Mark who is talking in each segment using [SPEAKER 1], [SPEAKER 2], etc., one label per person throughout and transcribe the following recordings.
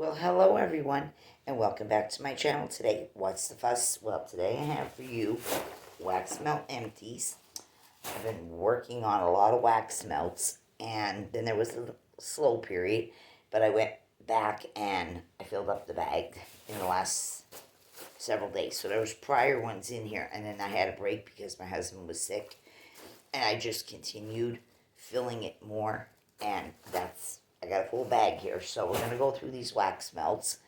[SPEAKER 1] Well, hello everyone, and welcome back to my channel today. What's the fuss? Well, today I have for you wax melt empties. I've been working on a lot of wax melts, and then there was a slow period, but I went back and I filled up the bag in the last several days. So there was prior ones in here, and then I had a break because my husband was sick, and I just continued filling it more, and I got a full bag here, so we're going to go through these wax melts.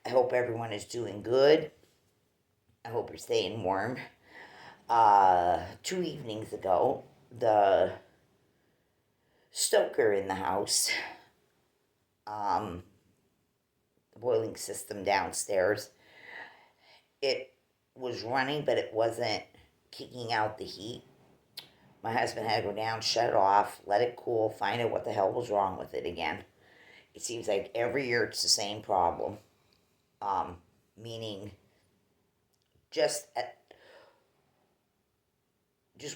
[SPEAKER 1] I hope everyone is doing good. I hope you're staying warm. 2 evenings ago, the stoker in the house, the boiling system downstairs, it was running, but it wasn't kicking out the heat. My husband had to go down, shut it off, let it cool, find out what the hell was wrong with it again. It seems like every year it's the same problem. Meaning just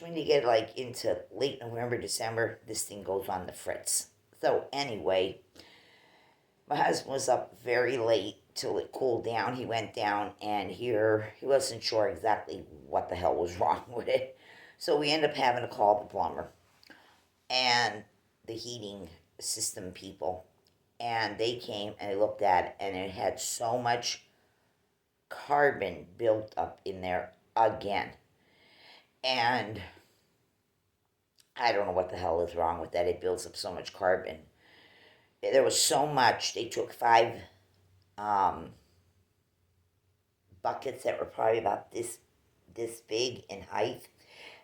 [SPEAKER 1] when you get like into late November, December, this thing goes on the fritz. So anyway, my husband was up very late till it cooled down. He went down, and here he wasn't sure exactly what the hell was wrong with it. So we ended up having to call the plumber and the heating system people. And they came and they looked at it, and it had so much carbon built up in there again. And I don't know what the hell is wrong with that. It builds up so much carbon. There was so much. They took 5 buckets that were probably about this big in height.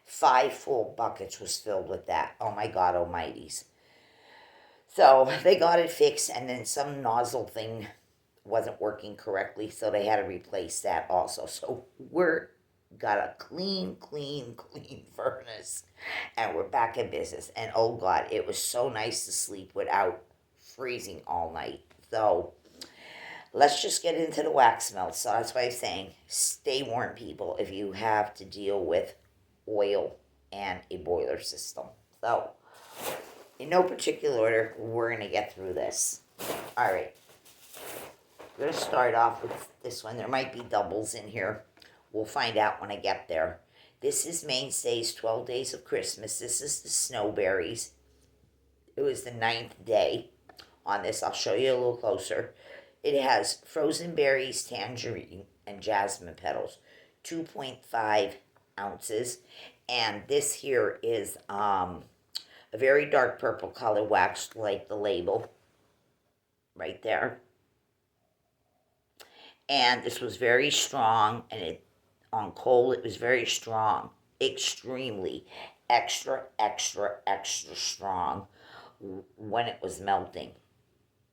[SPEAKER 1] 5 full buckets was filled with that. Oh my God almighties. So they got it fixed, and then some nozzle thing wasn't working correctly, so they had to replace that also. So we're got a clean furnace, and we're back in business. And oh God, it was so nice to sleep without freezing all night. So let's just get into the wax melt. So that's why I'm saying stay warm, people, if you have to deal with oil and a boiler system. So in no particular order, we're going to get through this. All right. We're going to start off with this one. There might be doubles in here. We'll find out when I get there. This is Mainstay's 12 Days of Christmas. This is the snowberries. It was the 9th day on this. I'll show you a little closer. It has frozen berries, tangerine, and jasmine petals. 2.5 ounces. And this here is a very dark purple color wax, like the label right there. And this was very strong, and on cold it was very strong, extremely, extra strong when it was melting.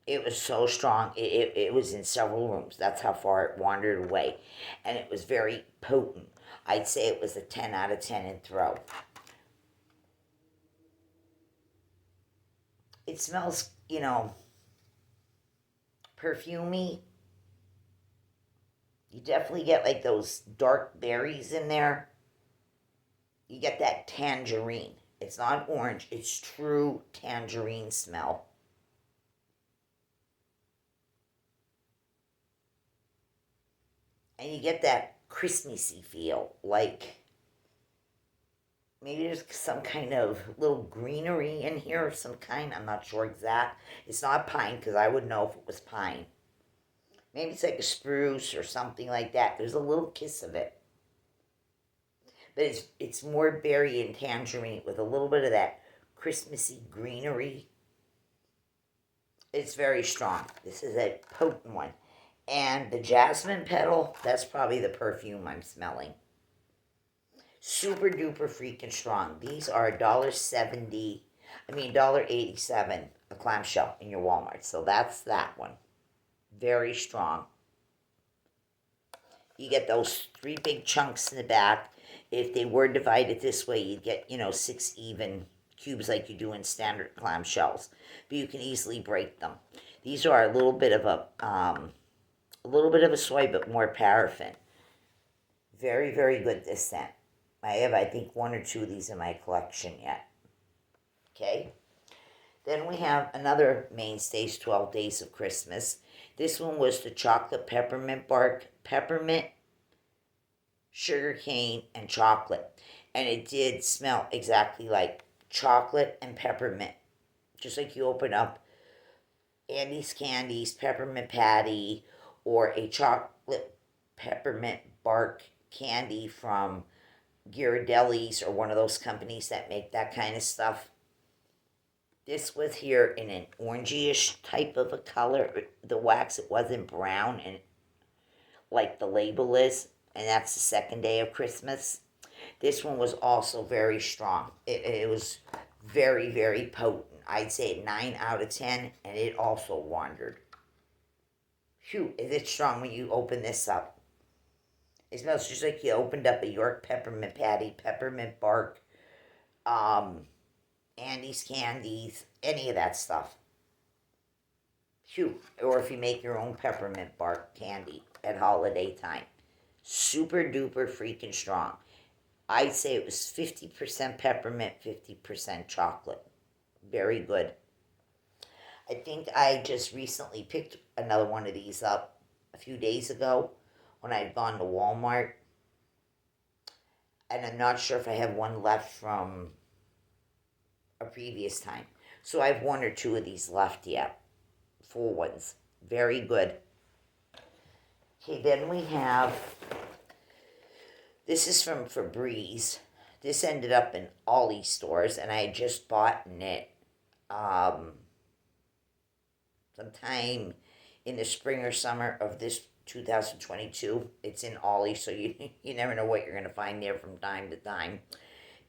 [SPEAKER 1] It was so strong, it was in several rooms. That's how far it wandered away. And it was very potent. I'd say it was a 10 out of 10 in throw. It smells, perfumey. You definitely get like those dark berries in there. You get that tangerine. It's not orange, it's true tangerine smell. And you get that Christmassy feel, like maybe there's some kind of little greenery in here of some kind. I'm not sure exact. It's not pine, because I would know if it was pine. Maybe it's like a spruce or something like that. There's a little kiss of it. But it's more berry and tangerine with a little bit of that Christmassy greenery. It's very strong. This is a potent one. And the jasmine petal, that's probably the perfume I'm smelling. Super duper freaking strong. These are $1.87 a clamshell in your Walmart. So that's that one. Very strong. You get those 3 big chunks in the back. If they were divided this way, you'd get, 6 even cubes like you do in standard clamshells. But you can easily break them. These are a little bit of a soy, but more paraffin. Very, very good, this scent. I have, I think, 1 or 2 of these in my collection yet. Okay? Then we have another mainstays, 12 Days of Christmas. This one was the chocolate peppermint bark, peppermint, sugar cane, and chocolate. And it did smell exactly like chocolate and peppermint. Just like you open up Andy's Candies peppermint patty or a chocolate peppermint bark candy from Ghirardelli's or one of those companies that make that kind of stuff. This was here in an orangey-ish type of a color. The wax, it wasn't brown and like the label is, and that's the second day of Christmas. This one was also very strong. It was very, very potent. I'd say 9 out of 10, and it also wandered. Phew, is it strong when you open this up? It smells just like you opened up a York peppermint patty, peppermint bark, Andy's Candies, any of that stuff. Phew. Or if you make your own peppermint bark candy at holiday time. Super duper freaking strong. I'd say it was 50% peppermint, 50% chocolate. Very good. I think I just recently picked another one of these up a few days ago when I'd gone to Walmart. And I'm not sure if I have one left from a previous time. So I have one or two of these left yet. Full ones. Very good. Okay, then we have, this is from Febreze. This ended up in Aldi stores, and I had just bought it sometime in the spring or summer of this 2022. It's in Aldi, so you never know what you're going to find there from time to time.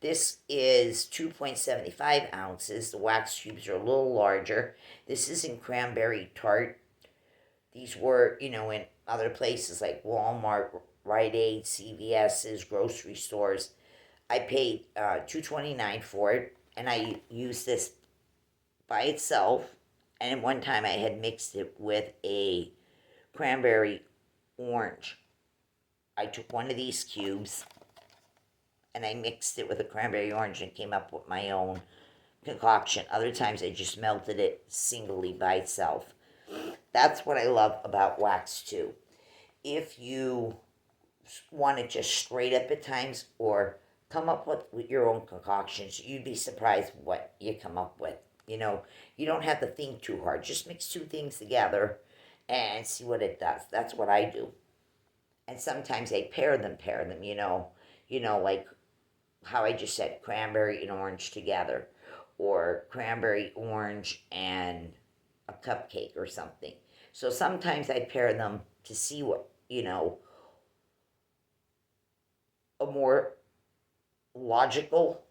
[SPEAKER 1] This is 2.75 ounces. The wax cubes are a little larger. This is in cranberry tart. These were, in other places like Walmart, Rite Aid, CVS's, grocery stores. I paid $2.29 for it, and I used this by itself. And one time I had mixed it with a cranberry orange. I took one of these cubes and I mixed it with a cranberry orange and came up with my own concoction. Other times I just melted it singly by itself. That's what I love about wax too. If you want it just straight up at times or come up with your own concoctions, you'd be surprised what you come up with. You don't have to think too hard. Just mix two things together and see what it does. That's what I do. And sometimes I pair them, like how I just said, cranberry and orange together, or cranberry, orange, and a cupcake or something. So sometimes I pair them to see what, a more logical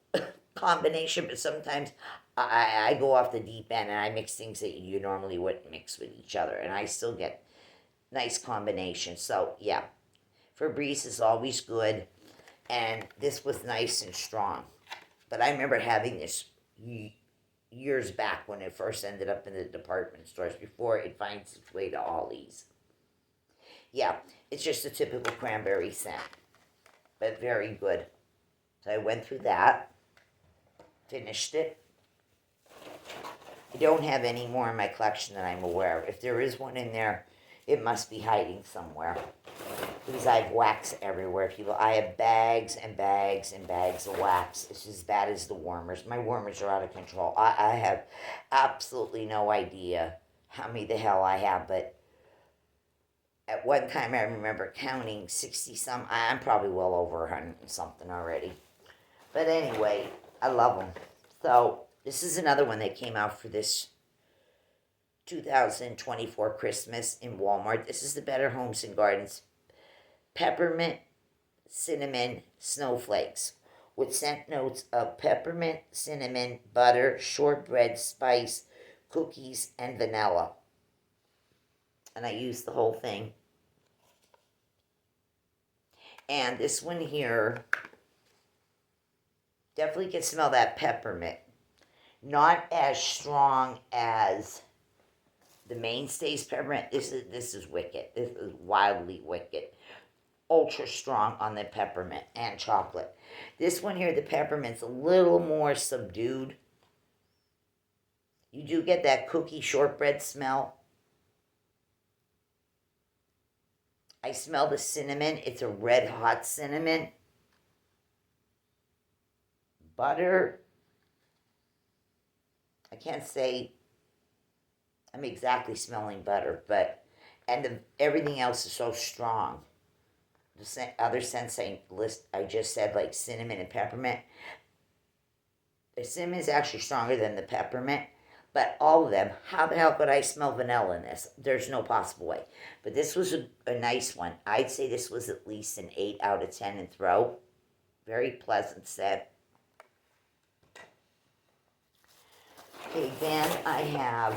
[SPEAKER 1] combination, but sometimes I go off the deep end and I mix things that you normally wouldn't mix with each other, and I still get nice combinations. So, yeah, Febreze is always good, and this was nice and strong. But I remember having this years back when it first ended up in the department stores before it finds its way to Aldi's. Yeah, it's just a typical cranberry scent, but very good. So I went through that, finished it. I don't have any more in my collection that I'm aware of. If there is one in there, it must be hiding somewhere. Because I have wax everywhere, people. I have bags and bags and bags of wax. It's as bad as the warmers. My warmers are out of control. I have absolutely no idea how many the hell I have, but at one time I remember counting 60 some. I'm probably well over 100 and something already. But anyway, I love them. So this is another one that came out for this 2024 Christmas in Walmart. This is the Better Homes and Gardens Peppermint Cinnamon Snowflakes with scent notes of peppermint, cinnamon, butter, shortbread, spice, cookies, and vanilla. And I used the whole thing. And this one here, definitely can smell that peppermint. Not as strong as the mainstays peppermint. This is wicked. This is wildly wicked. Ultra strong on the peppermint and chocolate. This one here, the peppermint's a little more subdued. You do get that cookie shortbread smell. I smell the cinnamon. It's a red hot cinnamon. Butter. I can't say I'm exactly smelling butter, but everything else is so strong. The other scents I just said, like cinnamon and peppermint. The cinnamon is actually stronger than the peppermint, but all of them, how the hell could I smell vanilla in this? There's no possible way. But this was a nice one. I'd say this was at least an 8 out of 10 in throw. Very pleasant scent. Okay, then I have,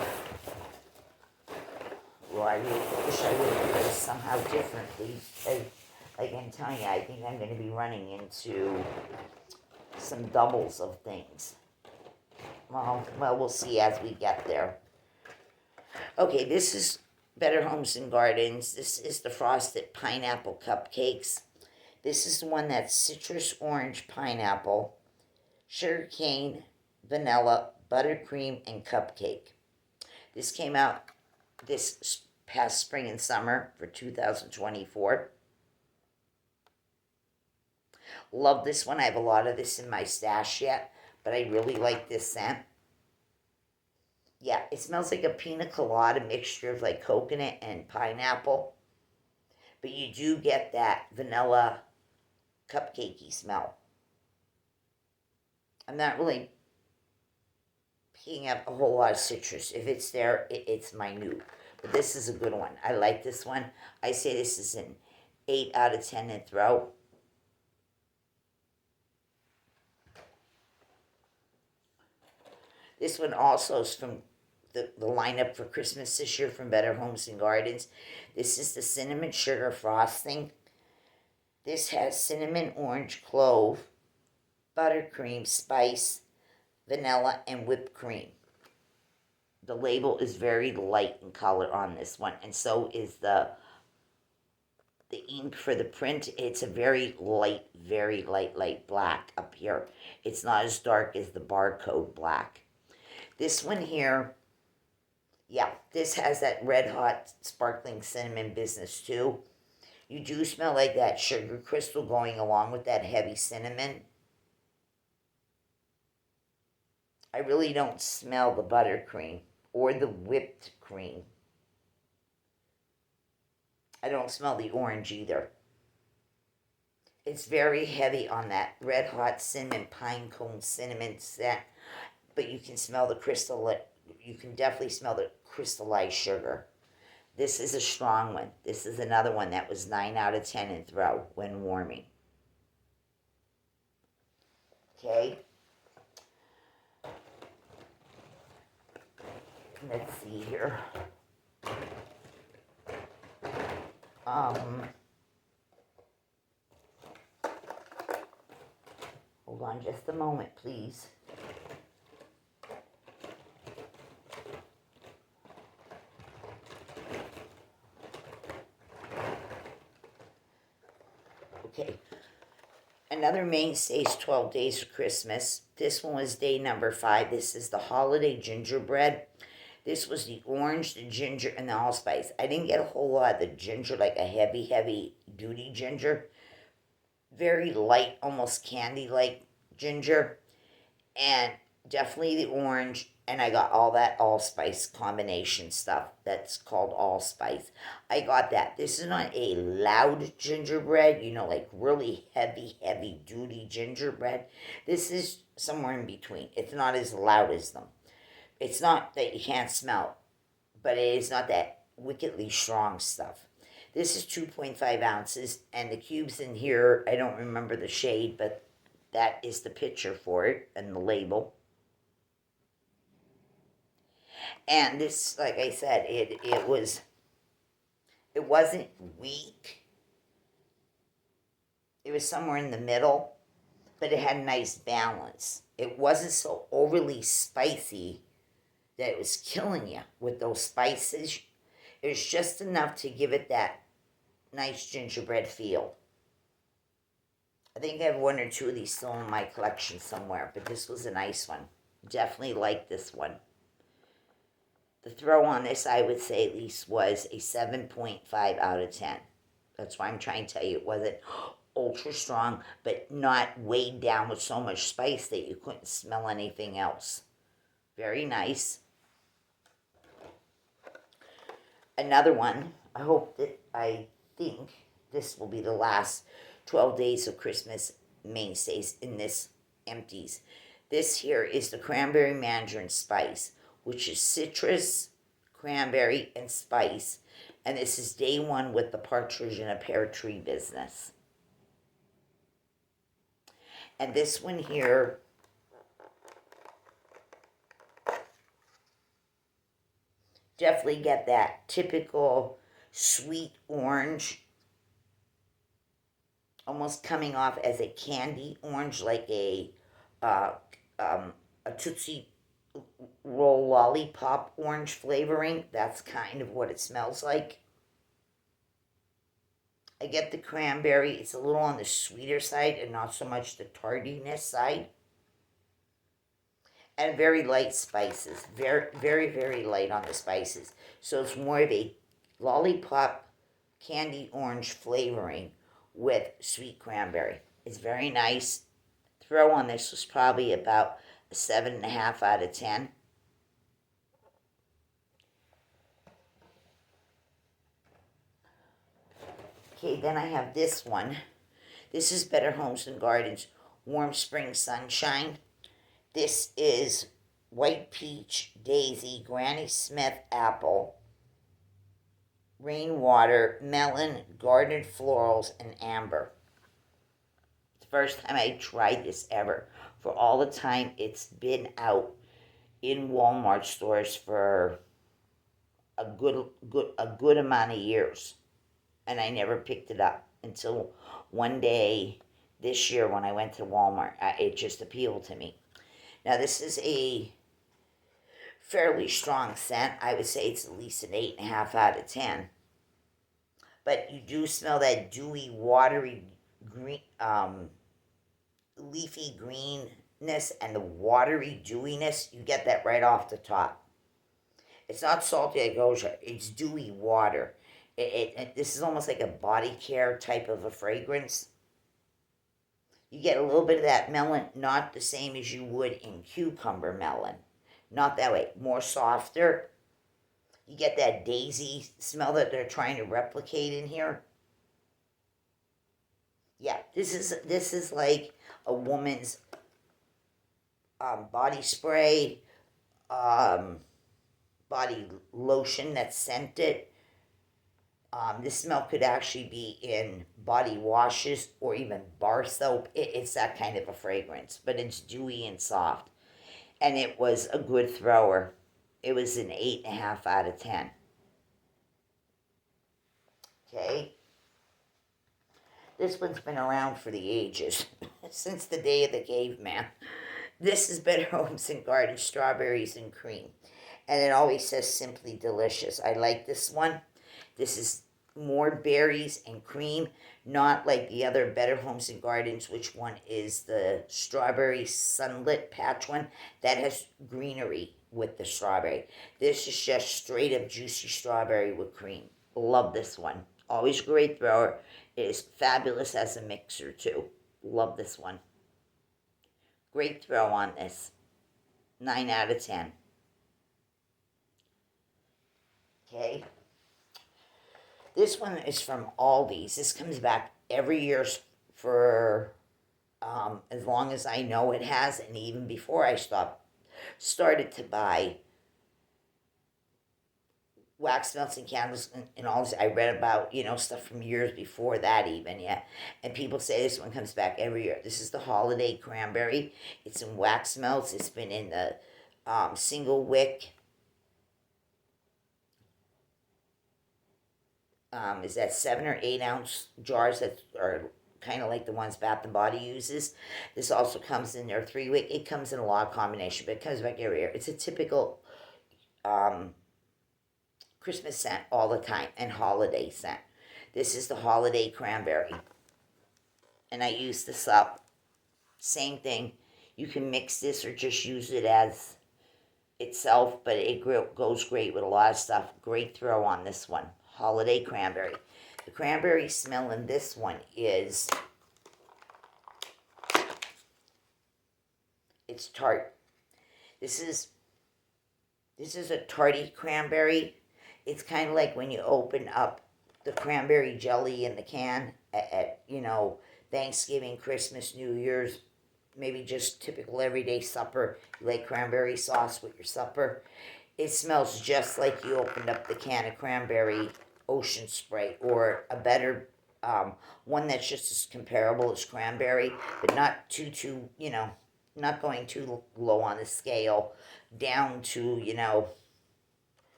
[SPEAKER 1] well, I really wish I would have done this somehow differently. Like I'm telling you, I think I'm going to be running into some doubles of things. Well, we'll see as we get there. Okay, this is Better Homes and Gardens. This is the frosted pineapple cupcakes. This is the one that's citrus, orange, pineapple, sugar cane, vanilla, buttercream, and cupcake. This came out this past spring and summer for 2024. Love this one. I have a lot of this in my stash yet, but I really like this scent. Yeah, it smells like a pina colada mixture of like coconut and pineapple. But you do get that vanilla cupcakey smell. I'm not really picking up a whole lot of citrus. If it's there, it's minute. But this is a good one. I like this one. I say this is an 8 out of 10 in throw. This one also is from the lineup for Christmas this year from Better Homes and Gardens. This is the cinnamon sugar frosting. This has cinnamon, orange, clove, buttercream, spice, vanilla, and whipped cream. The label is very light in color on this one, and so is the ink for the print. It's a very light black up here. It's not as dark as the barcode black. This one here, yeah, this has that red hot sparkling cinnamon business too. You do smell like that sugar crystal going along with that heavy cinnamon. I really don't smell the buttercream or the whipped cream. I don't smell the orange either. It's very heavy on that red hot cinnamon, pine cone cinnamon scent, but you can smell the you can definitely smell the crystallized sugar. This is a strong one. This is another one that was 9 out of 10 in throw when warming. Okay. Let's see here. Hold on just a moment, please. Okay. Another mainstay is 12 Days of Christmas. This one was day number 5. This is the holiday gingerbread. This was the orange, the ginger, and the allspice. I didn't get a whole lot of the ginger, like a heavy duty ginger. Very light, almost candy-like ginger. And definitely the orange. And I got all that allspice combination stuff. That's called allspice. I got that. This is not a loud gingerbread, like really heavy duty gingerbread. This is somewhere in between. It's not as loud as them. It's not that you can't smell, but it is not that wickedly strong stuff. This is 2.5 ounces, and the cubes in here, I don't remember the shade, but that is the picture for it and the label. And this, like I said, it wasn't weak. It was somewhere in the middle, but it had a nice balance. It wasn't so overly spicy that it was killing you with those spices. It was just enough to give it that nice gingerbread feel. I think I have 1 or 2 of these still in my collection somewhere, but this was a nice one. Definitely like this one. The throw on this, I would say at least, was a 7.5 out of 10. That's why I'm trying to tell you it wasn't ultra strong, but not weighed down with so much spice that you couldn't smell anything else. Very nice. Another one, I think this will be the last 12 days of Christmas mainstays in this empties. This here is the cranberry mandarin spice, which is citrus, cranberry, and spice. And this is day one with the partridge in a pear tree business. And this one here, definitely get that typical sweet orange, almost coming off as a candy orange, like a Tootsie Roll lollipop orange flavoring. That's kind of what it smells like. I get the cranberry. It's a little on the sweeter side and not so much the tardiness side. And very light spices. Very, very, very light on the spices. So it's more of a lollipop candy orange flavoring with sweet cranberry. It's very nice. Throw on this was probably about a 7.5 out of 10. Okay, then I have this one. This is Better Homes and Gardens Warm Spring Sunshine. This is White Peach, Daisy, Granny Smith Apple, Rainwater, Melon, Garden Florals, and Amber. It's the first time I tried this ever. For all the time it's been out in Walmart stores for a good amount of years. And I never picked it up until one day this year when I went to Walmart. It just appealed to me. Now, this is a fairly strong scent. I would say it's at least an 8.5 out of 10. But you do smell that dewy, watery, green, leafy greenness and the watery dewiness. You get that right off the top. It's not salty like Goja. It's dewy water. This is almost like a body care type of a fragrance. You get a little bit of that melon, not the same as you would in cucumber melon. Not that way. More softer. You get that daisy smell that they're trying to replicate in here. Yeah, this is like a woman's body spray, body lotion that's scented. This smell could actually be in body washes or even bar soap. It's that kind of a fragrance, but it's dewy and soft. And it was a good thrower. It was an 8.5 out of 10. Okay. This one's been around for the ages, since the day of the caveman. This is Better Homes and Gardens Strawberries and Cream. And it always says Simply Delicious. I like this one. This is more berries and cream, not like the other Better Homes and Gardens, which one is the strawberry sunlit patch one. That has greenery with the strawberry. This is just straight up juicy strawberry with cream. Love this one. Always a great thrower. It is fabulous as a mixer too. Love this one. Great throw on this. 9 out of 10. Okay. This one is from Aldi's. This comes back every year for as long as I know it has, and even before I started to buy wax melts and candles and all this. I read about, stuff from years before that even, yeah. And people say this one comes back every year. This is the Holiday Cranberry. It's in wax melts. It's been in the single wick. Is that 7 or 8 ounce jars that are kind of like the ones Bath and Body uses. This also comes in their 3 wick. It comes in a lot of combination, but it comes back every year. It's a typical Christmas scent all the time and holiday scent. This is the Holiday Cranberry. And I use this up. Same thing. You can mix this or just use it as itself, but it goes great with a lot of stuff. Great throw on this one. Holiday cranberry. The cranberry smell in this one is, it's tart. This is a tarty cranberry. It's kind of like when you open up the cranberry jelly in the can at Thanksgiving, Christmas, New Year's, maybe just typical everyday supper. You like cranberry sauce with your supper. It smells just like you opened up the can of cranberry ocean spray, or a better one that's just as comparable as cranberry, but not too not going too low on the scale, down to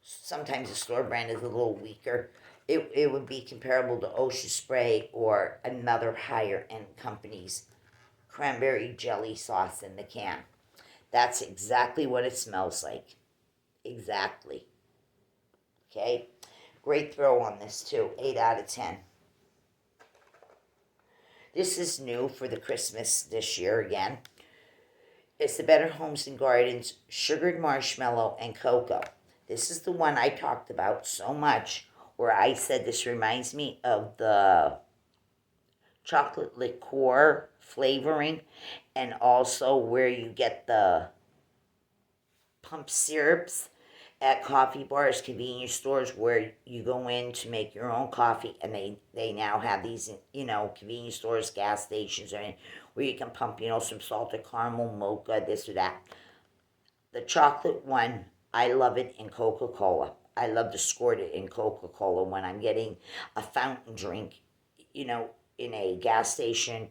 [SPEAKER 1] sometimes the store brand is a little weaker. It would be comparable to ocean spray or another higher end company's cranberry jelly sauce in the can. That's exactly what it smells like. Exactly. Okay? Great throw on this too. 8 out of 10. This is new for the Christmas this year again. It's the Better Homes and Gardens Sugared Marshmallow and Cocoa. This is the one I talked about so much, where I said this reminds me of the chocolate liqueur flavoring, and also where you get the pump syrups at coffee bars, convenience stores, where you go in to make your own coffee, and they now have these, convenience stores, gas stations, where you can pump, some salted caramel, mocha, this or that. The chocolate one, I love it in Coca-Cola. I love to squirt it in Coca-Cola when I'm getting a fountain drink, in a gas station,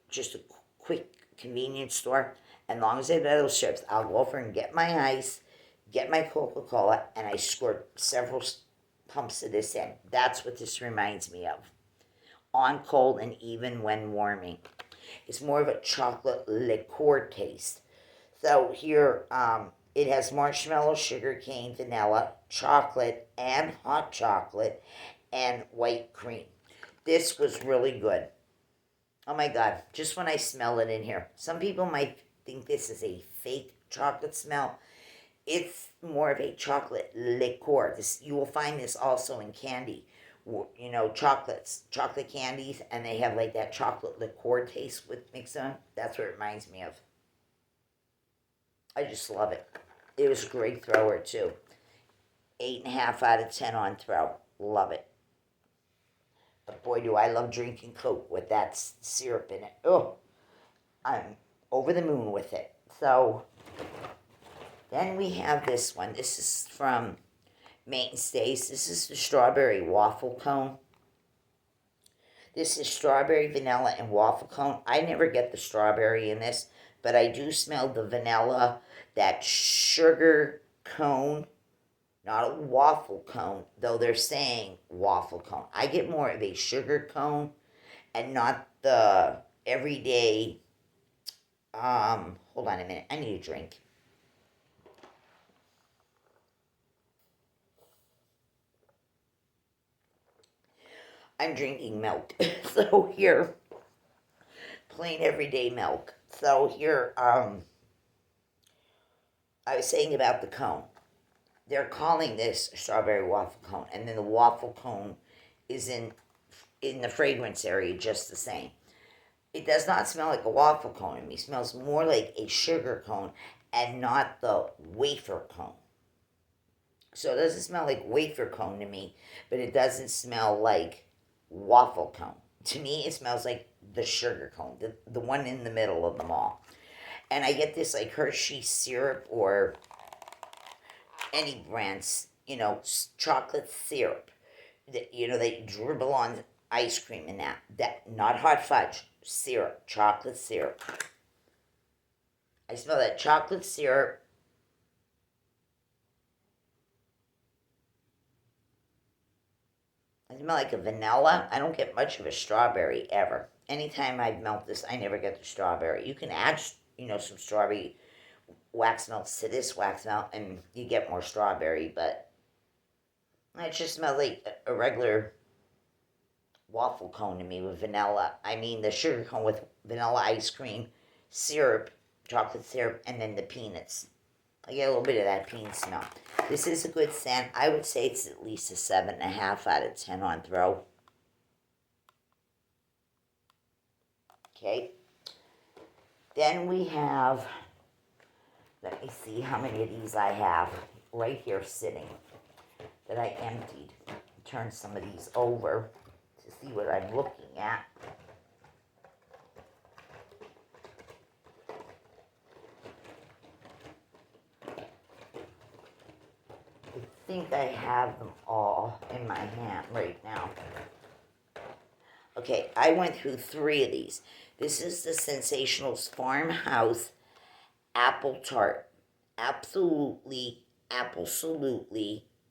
[SPEAKER 1] just a quick convenience store. As long as they have those strips, I'll go over and get my ice, get my Coca-Cola, and I squirt several pumps of this in. That's what this reminds me of. On cold and even when warming. It's more of a chocolate liqueur taste. So here, it has marshmallow, sugar cane, vanilla, chocolate, and hot chocolate, and white cream. This was really good. Oh my God, just when I smell it in here. Some people might think this is a fake chocolate smell. It's more of a chocolate liqueur. You will find this also in candy. Chocolate candies, and they have like that chocolate liqueur taste with mixed on. That's what it reminds me of. I just love it. It was a great thrower too. 8.5 out of 10 on throw. Love it. But boy, do I love drinking Coke with that syrup in it. Oh, I'm over the moon with it. So then we have this one. This is from Mainstays. This is the strawberry waffle cone. This is strawberry, vanilla, and waffle cone. I never get the strawberry in this, but I do smell the vanilla, that sugar cone. Not a waffle cone, though they're saying waffle cone. I get more of a sugar cone and not the everyday. Hold on a minute. I need a drink. I'm drinking milk. So here, plain everyday milk. So here, I was saying about the cone. They're calling this strawberry waffle cone, and then the waffle cone is in the fragrance area just the same. It does not smell like a waffle cone to me. It smells more like a sugar cone and not the wafer cone. So it doesn't smell like wafer cone to me, but it doesn't smell like waffle cone. To me, it smells like the sugar cone, the one in the middle of them all. And I get this like Hershey syrup or any brands, chocolate syrup that they dribble on ice cream and that not hot fudge, syrup, chocolate syrup. I smell that chocolate syrup. I smell like a vanilla. I don't get much of a strawberry ever. Anytime I melt this, I never get the strawberry. You can add, some strawberry wax melts to this wax melt, and you get more strawberry, but it just smells like a regular waffle cone to me with vanilla. I mean, the sugar cone with vanilla ice cream, syrup, chocolate syrup, and then the peanuts. I get a little bit of that peen smell. This is a good scent. I would say it's at least a 7.5 out of 10 on throw. Okay. Then we have, let me see how many of these I have right here sitting that I emptied. Turn some of these over to see what I'm looking at. I think I have them all in my hand right now. Okay, I went through 3 of these. This is the Sensationals Farmhouse Apple Tart. Absolutely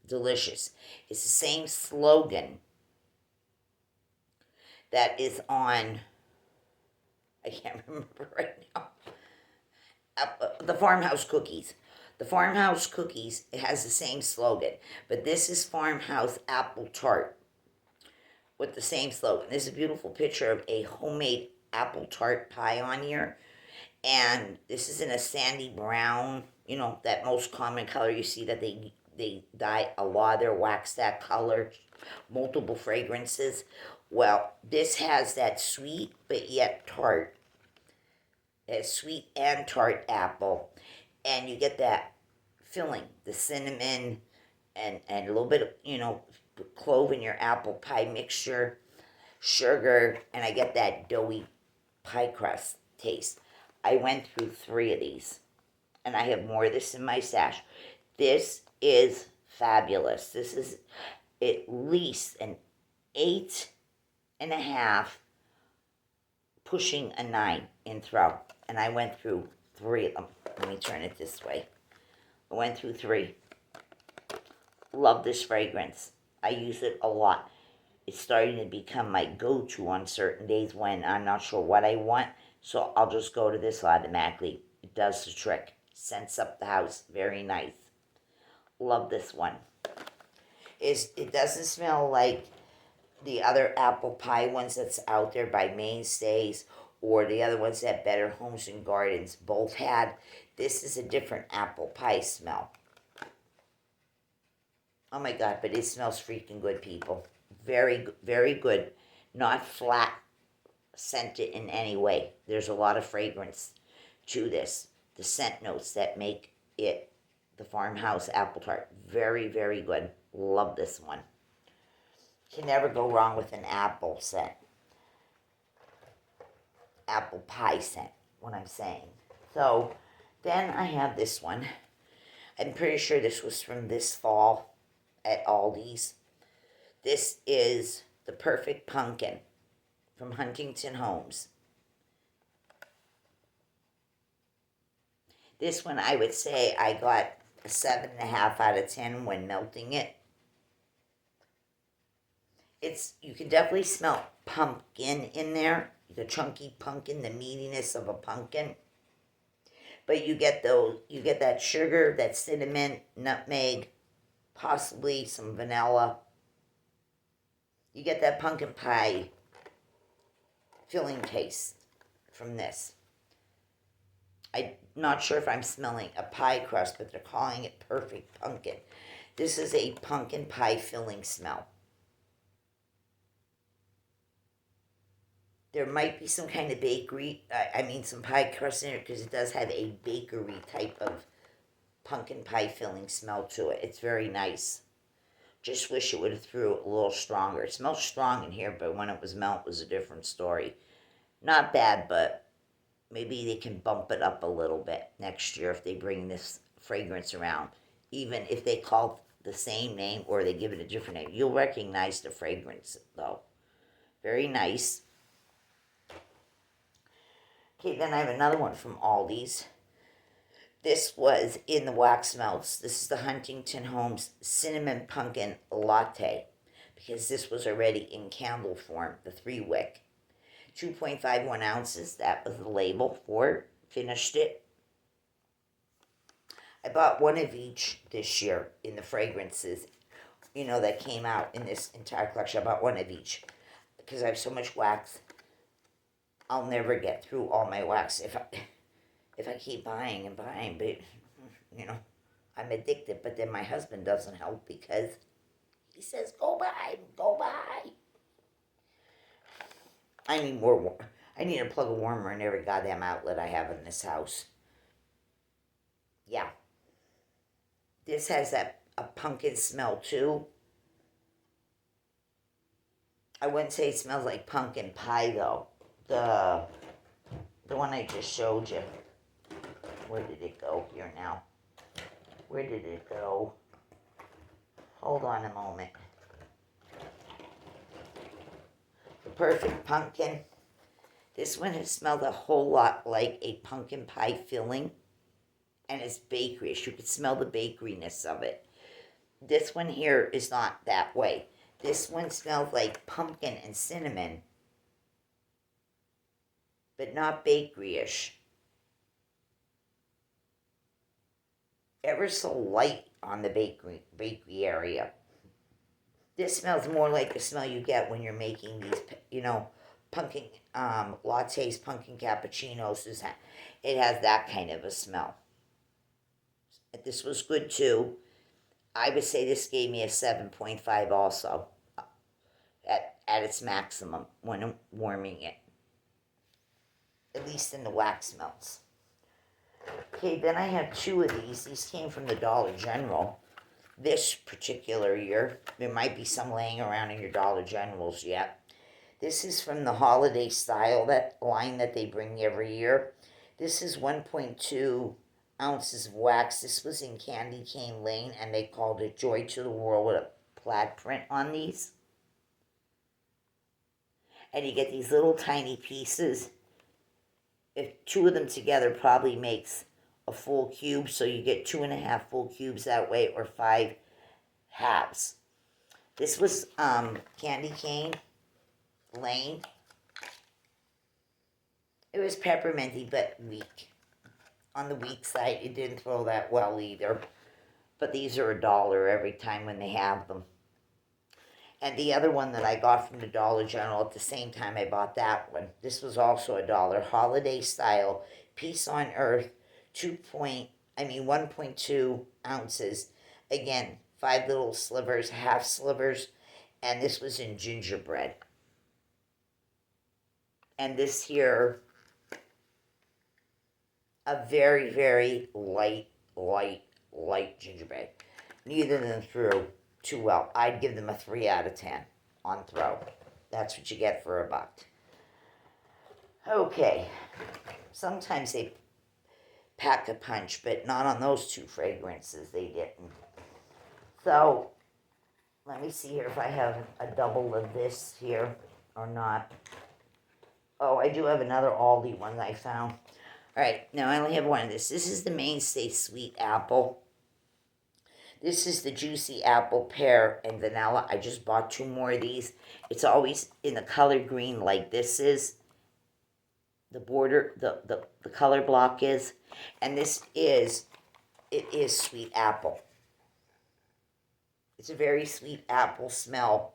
[SPEAKER 1] delicious. It's the same slogan that is on, I can't remember right now, the Farmhouse Cookies. The Farmhouse Cookies, it has the same slogan, but this is Farmhouse Apple Tart with the same slogan. There's a beautiful picture of a homemade apple tart pie on here, and this is in a sandy brown, you know, that most common color you see that they dye a lot of their wax that color, multiple fragrances. Well, this has that sweet but yet tart, that sweet and tart apple, and you get that filling, the cinnamon and a little bit of, you know, clove in your apple pie mixture, sugar, and I get that doughy pie crust taste. I went through 3 of these, and I have more of this in my stash. This is fabulous. This is at least an 8.5, pushing a 9 in throw, and I went through 3 of them. Let me turn it this way. I went through 3. Love this fragrance. I use it a lot. It's starting to become my go-to on certain days when I'm not sure what I want, so I'll just go to this automatically. It does the trick. Scents up the house. Very nice. Love this one. It doesn't smell like the other apple pie ones that's out there by Mainstays or the other ones that Better Homes and Gardens both had. This is a different apple pie smell. Oh my God, but it smells freaking good, people. Very, very good. Not flat scented in any way. There's a lot of fragrance to this. The scent notes that make it the Farmhouse Apple Tart. Very, very good. Love this one. Can never go wrong with an apple scent. Apple pie scent, what I'm saying. So, then I have this one. I'm pretty sure this was from this fall at Aldi's. This is the Perfect Pumpkin from Huntington Homes. This one, I would say I got a 7.5 out of 10 when melting it. You can definitely smell pumpkin in there, the chunky pumpkin, the meatiness of a pumpkin. But you get that sugar, that cinnamon, nutmeg, possibly some vanilla. You get that pumpkin pie filling taste from this. I'm not sure if I'm smelling a pie crust, but they're calling it Perfect Pumpkin. This is a pumpkin pie filling smell. There might be some kind of bakery, some pie crust in it, because it does have a bakery type of pumpkin pie filling smell to it. It's very nice. Just wish it would have threw it a little stronger. It smells strong in here, but when it was melt, it was a different story. Not bad, but maybe they can bump it up a little bit next year if they bring this fragrance around. Even if they call the same name or they give it a different name. You'll recognize the fragrance, though. Very nice. Okay, then I have another one from Aldi's. This was in the wax melts. This is the Huntington Homes Cinnamon Pumpkin Latte, because this was already in candle form, the 3-wick. 2.51 ounces, that was the label for it. Finished it. I bought one of each this year in the fragrances, that came out in this entire collection. I bought one of each because I have so much wax. I'll never get through all my wax if I keep buying and buying, but you know, I'm addicted. But then my husband doesn't help because he says, go buy, go buy. I need more. I need to plug a warmer in every goddamn outlet I have in this house. Yeah. This has a pumpkin smell too. I wouldn't say it smells like pumpkin pie though. The one I just showed you. Where did it go here now? Where did it go? Hold on a moment. The perfect pumpkin. This one has smelled a whole lot like a pumpkin pie filling. And it's bakeryish. You can smell the bakeryness of it. This one here is not that way. This one smells like pumpkin and cinnamon, but not bakeryish. Ever so light on the bakery area. This smells more like the smell you get when you're making these, pumpkin lattes, pumpkin cappuccinos. It has that kind of a smell. This was good too. I would say this gave me a 7.5 also, at its maximum when warming it. At least in the wax melts. Okay, then I have two of these. These came from the Dollar General. This particular year. There might be some laying around in your Dollar Generals yet. This is from the holiday style, that line that they bring every year. This is 1.2 ounces of wax. This was in Candy Cane Lane, and they called it Joy to the World with a plaid print on these. And you get these little tiny pieces. If two of them together probably makes a full cube, so you get 2.5 full cubes that way, or 5 halves. This was Candy Cane Lane. It was pepperminty, but weak. On the weak side, it didn't throw that well either. But these are $1 every time when they have them. And the other one that I got from the Dollar General at the same time I bought that one. This was also $1. Holiday style, Peace on Earth, 1.2 ounces. Again, 5 little slivers, half slivers, and this was in gingerbread. And this here, a very, very light gingerbread. Neither of them threw too well. I'd give them a 3 out of 10 on throw. That's what you get for $1. Okay. Sometimes they pack a punch, but not on those two fragrances. They didn't. So, let me see here if I have a double of this here or not. Oh, I do have another Aldi one that I found. Alright, now I only have one of this. This is the Mainstay Sweet Apple. This is the Juicy Apple, Pear, and Vanilla. I just bought 2 more of these. It's always in the color green like this is. The border, the color block is. And it is sweet apple. It's a very sweet apple smell.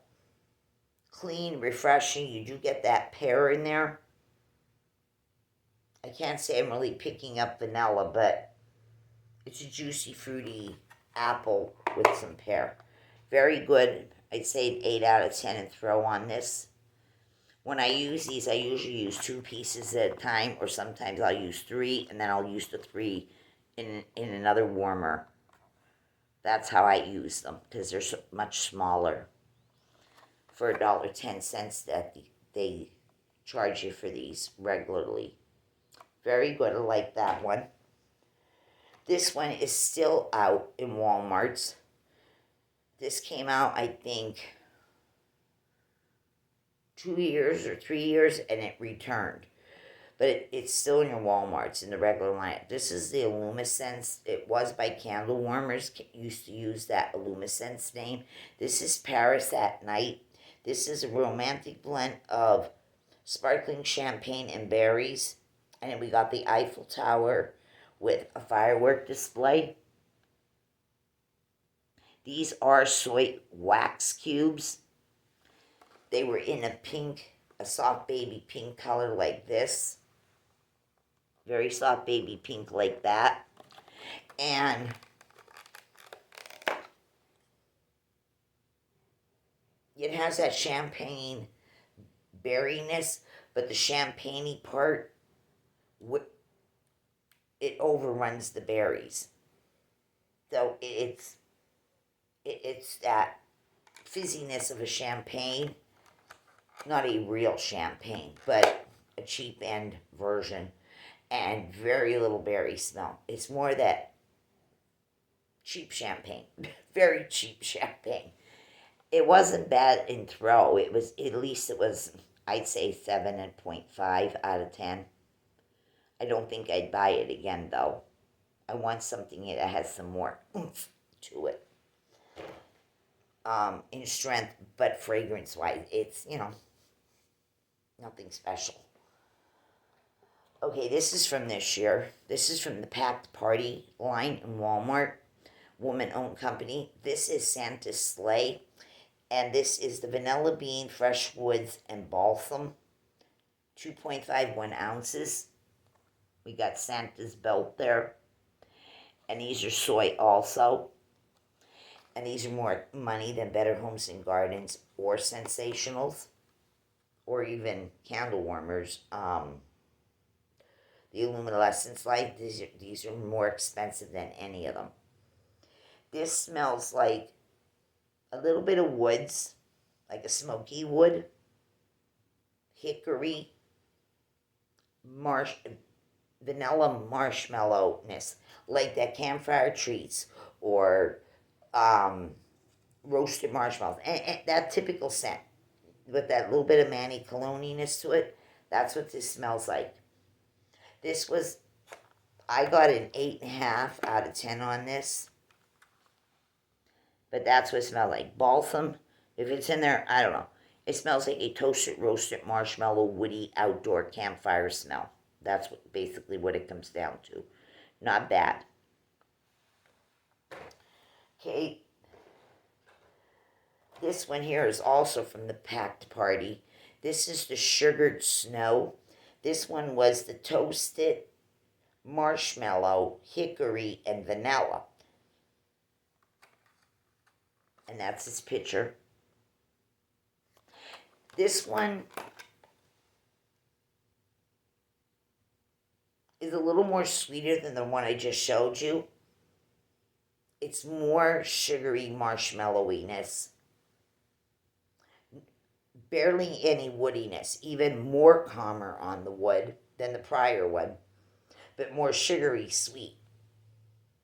[SPEAKER 1] Clean, refreshing. You do get that pear in there. I can't say I'm really picking up vanilla, but it's a juicy, fruity apple with some pear. Very good. I'd say an 8 out of 10 and throw on this. When I use these, I usually use 2 pieces at a time, or sometimes I'll use 3, and then I'll use the 3 in another warmer. That's how I use them, because they're so much smaller. For $1.10 that they charge you for these regularly. Very good. I like that one. This one is still out in Walmart's. This came out, I think, 2 years or 3 years, and it returned. But it's still in your Walmart's in the regular line. This is the Illumiscence. It was by Candle Warmers. Used to use that Illumiscence name. This is Paris at Night. This is a romantic blend of sparkling champagne and berries. And then we got the Eiffel Tower with a firework display. These are soy wax cubes. They were in a soft baby pink color like this. Very soft baby pink like that. And it has that champagne berryness, but the champagne-y part, it overruns the berries. So it's that fizziness of a champagne, not a real champagne, but a cheap end version, and very little berry smell. It's more that cheap champagne, very cheap champagne. It wasn't bad in throw. It was, at least it was, I'd say 7.5 out of 10. I don't think I'd buy it again though. I want something that has some more oomph to it. In strength, but fragrance wise, it's, nothing special. Okay, this is from this year. This is from the Packed Party line in Walmart, woman-owned company. This is Santa's Sleigh, and this is the vanilla bean, fresh woods, and balsam, 2.51 ounces. We got Santa's belt there, and these are soy also. And these are more money than Better Homes and Gardens or Sensationals, or even candle warmers. The Luminescence Light, these are more expensive than any of them. This smells like a little bit of woods, like a smoky wood, hickory, vanilla marshmallowness, like that campfire treats or roasted marshmallows. And that typical scent with that little bit of Manny Cologne-ness to it. That's what this smells like. This was, I got an 8.5 out of 10 on this. But that's what it smells like. Balsam, if it's in there, I don't know. It smells like a toasted, roasted marshmallow, woody, outdoor campfire smell. That's basically what it comes down to. Not bad. Okay. This one here is also from the Packed Party. This is the Sugared Snow. This one was the toasted marshmallow, hickory, and vanilla. And that's his picture. This one is a little more sweeter than the one I just showed you. It's more sugary marshmallowiness. Barely any woodiness, even more calmer on the wood than the prior one, but more sugary, sweet,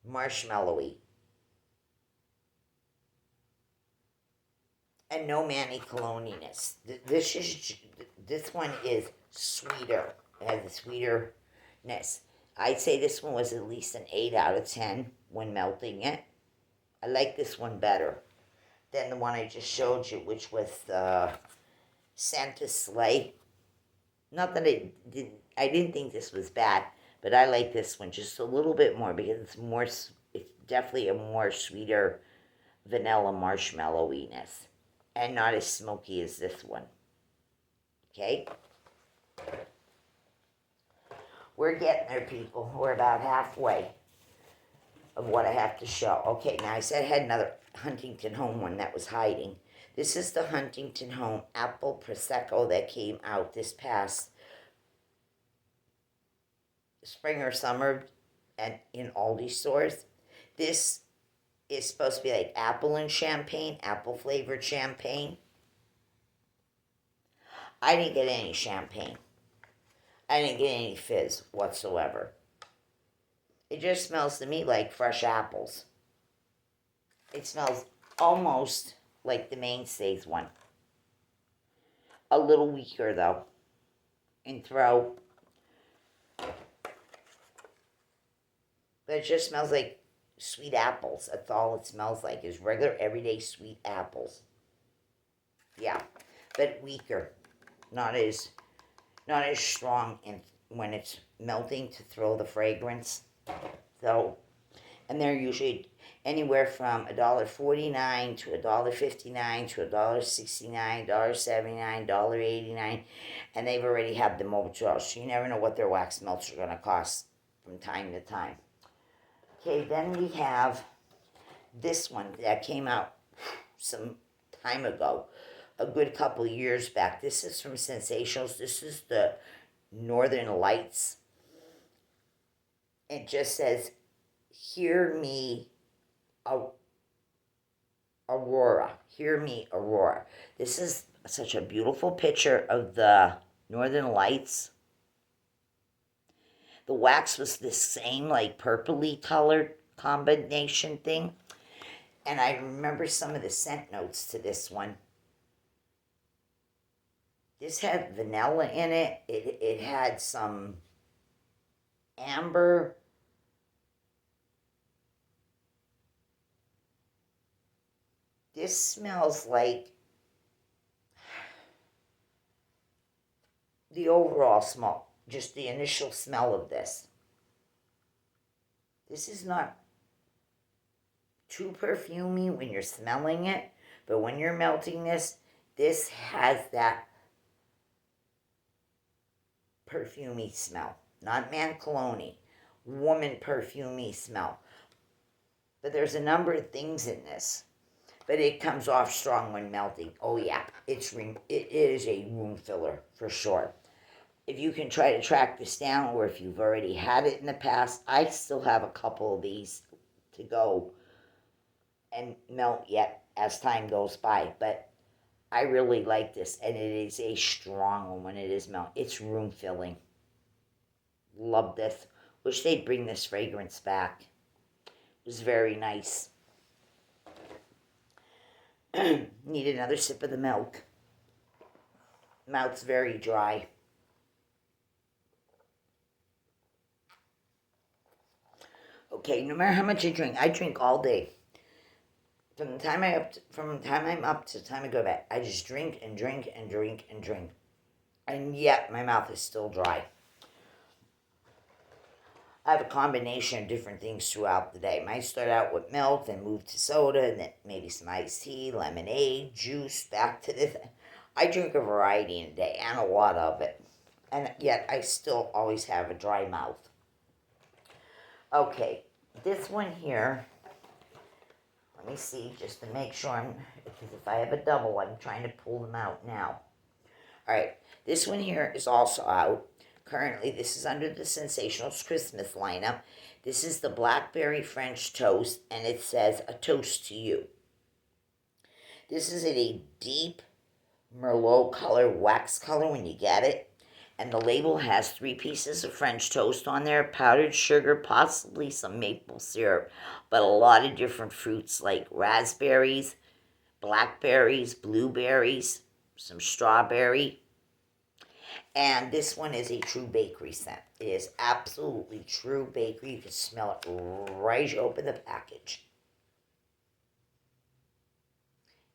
[SPEAKER 1] marshmallowy. And no Manny Cologne-ness. This one is sweeter. It has a sweeterness. I'd say this one was at least an 8 out of 10 when melting it. I like this one better than the one I just showed you, which was the Santa's Sleigh. Not that I didn't think this was bad, but I like this one just a little bit more because it's definitely a more sweeter vanilla marshmallowiness and not as smoky as this one. Okay? We're getting there, people. We're about halfway of what I have to show. Okay, now I said I had another Huntington Home one that was hiding. This is the Huntington Home Apple Prosecco that came out this past spring or summer in Aldi stores. This is supposed to be like apple and champagne, apple flavored champagne. I didn't get any champagne. I didn't get any fizz whatsoever. It just smells to me like fresh apples. It smells almost like the Mainstays one. A little weaker though in throw. But it just smells like sweet apples. That's all it smells like, is regular everyday sweet apples. Yeah, but weaker. Not as strong when it's melting to throw the fragrance. So, and they're usually anywhere from $1.49 to $1.59 to $1.69, $1.79, $1.89, and they've already had the mulch, so you never know what their wax melts are going to cost from time to time. Okay, then we have this one that came out some time ago, a good couple years back. This is from Sensationals. This is the Northern Lights. It just says, "Hear me, Aurora. Hear me, Aurora." This is such a beautiful picture of the Northern Lights. The wax was this same, like, purpley colored combination thing. And I remember some of the scent notes to this one. This had vanilla in it. It had some amber. This smells like the overall smell, just the initial smell of this. This is not too perfumey when you're smelling it, but when you're melting this has that perfumey smell. Not man cologne, woman perfumey smell. But there's a number of things in this. But it comes off strong when melting. Oh yeah, it is a room filler for sure. If you can try to track this down, or if you've already had it in the past, I still have a couple of these to go and melt yet as time goes by. But I really like this, and it is a strong one when it is melted. It's room filling. Love this. Wish they'd bring this fragrance back. It was very nice. Need another sip of the milk. Mouth's very dry. Okay, no matter how much I drink all day. From the time I'm up to the time I go back, I just drink and drink and drink and drink. And yet my mouth is still dry. I have a combination of different things throughout the day. Might start out with milk, then move to soda, and then maybe some iced tea, lemonade, juice, back to this. I drink a variety in a day, and a lot of it. And yet I still always have a dry mouth. Okay, this one here, let me see, just to make sure because if I have a double, I'm trying to pull them out now. All right, this one here is also out. Currently, this is under the Sensationals Christmas lineup. This is the Blackberry French Toast, and it says, "A toast to you." This is in a deep Merlot color, wax color when you get it. And the label has 3 pieces of French toast on there, powdered sugar, possibly some maple syrup, but a lot of different fruits like raspberries, blackberries, blueberries, some strawberry. And this one is a true bakery scent. It is absolutely true bakery. You can smell it right as you open the package.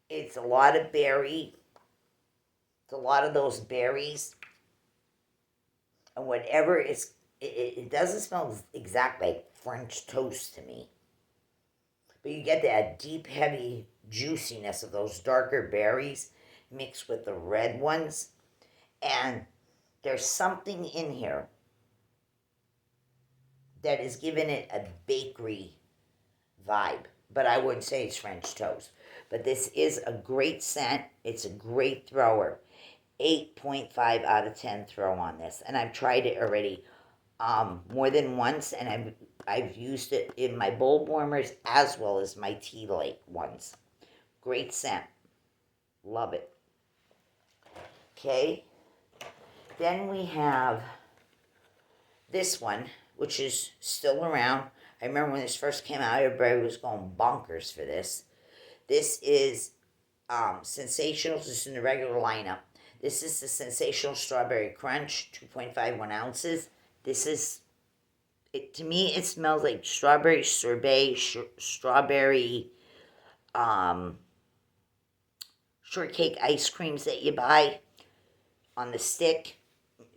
[SPEAKER 1] It's a lot of berry. It's a lot of those berries. And whatever is, it doesn't smell exactly like French toast to me. But you get that deep, heavy juiciness of those darker berries mixed with the red ones. And there's something in here that is giving it a bakery vibe. But I wouldn't say it's French toast. But this is a great scent. It's a great thrower. 8.5 out of 10 throw on this. And I've tried it already more than once. And I've used it in my bowl warmers as well as my tea light ones. Great scent. Love it. Okay. Then we have this one, which is still around. I remember when this first came out, everybody was going bonkers for this. This is Sensationals. This is in the regular lineup. This is the Sensational Strawberry Crunch, 2.51 ounces. This is, to me, it smells like strawberry sorbet, strawberry shortcake ice creams that you buy on the stick.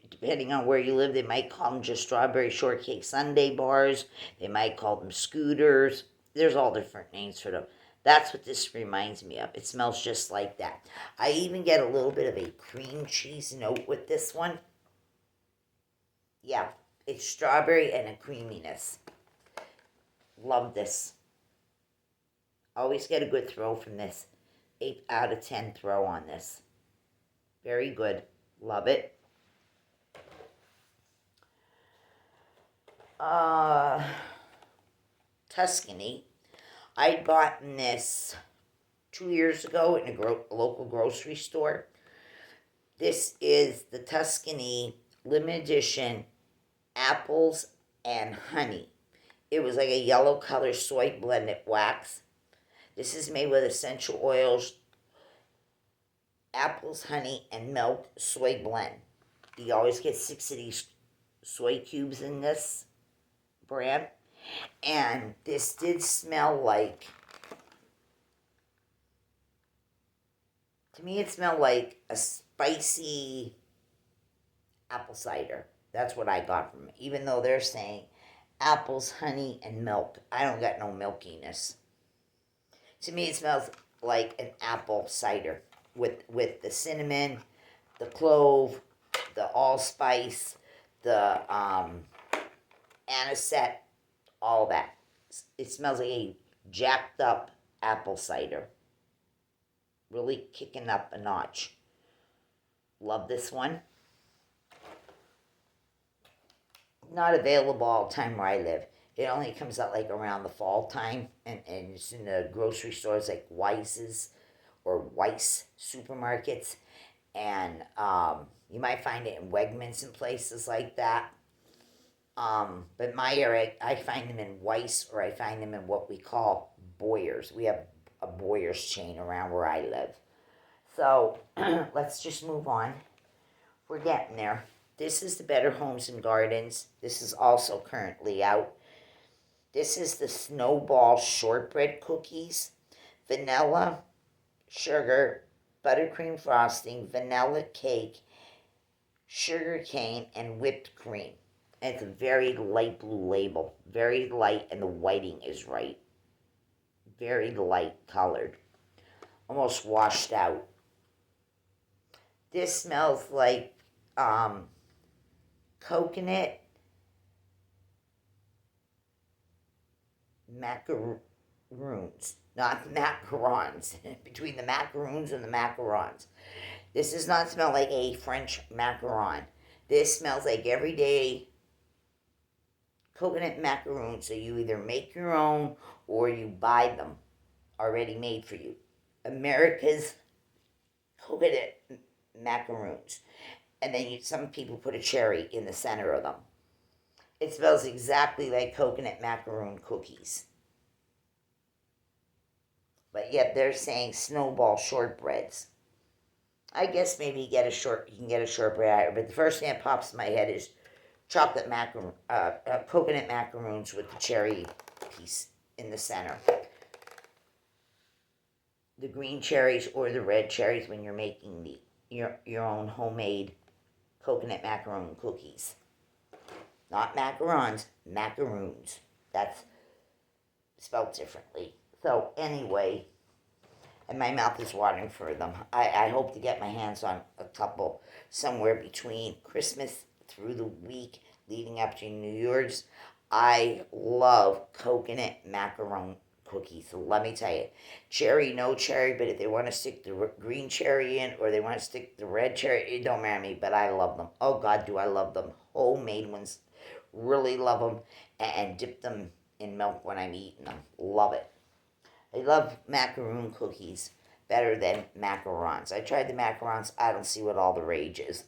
[SPEAKER 1] Depending on where you live, they might call them just strawberry shortcake sundae bars. They might call them scooters. There's all different names for them. That's what this reminds me of. It smells just like that. I even get a little bit of a cream cheese note with this one. Yeah, it's strawberry and a creaminess. Love this. Always get a good throw from this. 8 out of 10 throw on this. Very good. Love it. Tuscany. I bought this 2 years ago in a local grocery store. This is the Tuscany limited edition apples and honey. It was like a yellow color soy blended wax. This is made with essential oils, apples, honey, and milk soy blend. You always get 6 of these soy cubes in this brand. And this did smell like, to me it smelled like a spicy apple cider. That's what I got from it. Even though they're saying apples, honey, and milk. I don't got no milkiness. To me it smells like an apple cider with the cinnamon, the clove, the allspice, the anisette, all that. It smells like a jacked up apple cider. Really kicking up a notch. Love this one. Not available all the time where I live. It only comes out like around the fall time, and it's in the grocery stores like Weiss's or Weiss supermarkets, and you might find it in Wegmans and places like that. But my area, I find them in Weiss, or I find them in what we call Boyers. We have a Boyers chain around where I live. So let's just move on. We're getting there. This is the Better Homes and Gardens. This is also currently out. This is the Snowball Shortbread Cookies. Vanilla, sugar, buttercream frosting, vanilla cake, sugar cane, and whipped cream. And it's a very light blue label. Very light, and the whiting is right. Very light colored. Almost washed out. This smells like coconut macaroons, not macarons. Between the macaroons and the macarons. This does not smell like a French macaron. This smells like everyday coconut macaroons. So you either make your own or you buy them already made for you. America's coconut macaroons. And then some people put a cherry in the center of them. It smells exactly like coconut macaroon cookies. But yet they're saying Snowball shortbreads. I guess maybe you can get a shortbread, but the first thing that pops in my head is chocolate coconut macaroons with the cherry piece in the center. The green cherries or the red cherries when you're making your own homemade coconut macaroon cookies. Not macarons, macaroons. That's spelled differently. So anyway, and my mouth is watering for them. I hope to get my hands on a couple somewhere between Christmas through the week leading up to New Year's. I love coconut macaron cookies. So let me tell you, cherry, no cherry, but if they want to stick the green cherry in or they want to stick the red cherry, it don't matter me, but I love them. Oh God, do I love them. Homemade ones. Really love them, and dip them in milk when I'm eating them. Love it. I love macaroon cookies better than macarons. I tried the macarons. I don't see what all the rage is.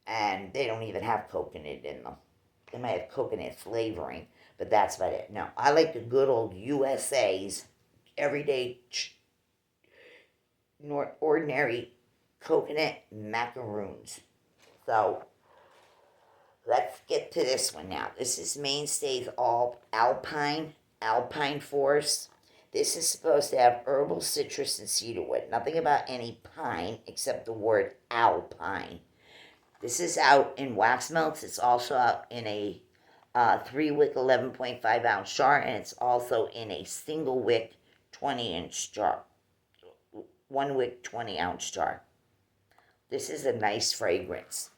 [SPEAKER 1] And they don't even have coconut in them. They might have coconut flavoring, but that's about it. No, I like the good old USA's everyday ordinary coconut macaroons. So let's get to this one now. This is Mainstays All Alpine Force. This is supposed to have herbal, citrus, and cedarwood. Nothing about any pine except the word alpine. This is out in wax melts. It's also out in a 3-wick 11.5 ounce jar, and it's also in a single wick 20-inch jar. 1 wick 20 ounce jar. This is a nice fragrance.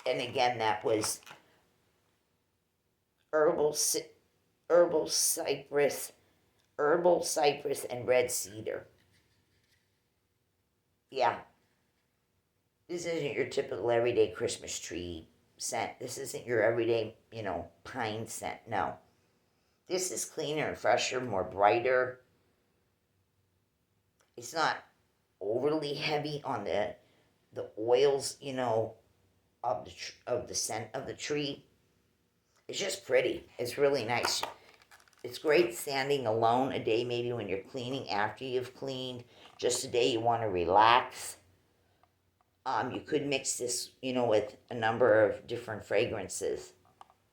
[SPEAKER 1] And again, that was herbal, herbal cypress, and red cedar. Yeah, this isn't your typical everyday Christmas tree scent. This isn't your everyday, pine scent. No. This is cleaner and fresher, more brighter. It's not overly heavy on the oils, of the scent of the tree. It's just pretty. It's really nice. It's great standing alone a day, maybe when you're cleaning after you've cleaned, just a day you want to relax. You could mix this, with a number of different fragrances.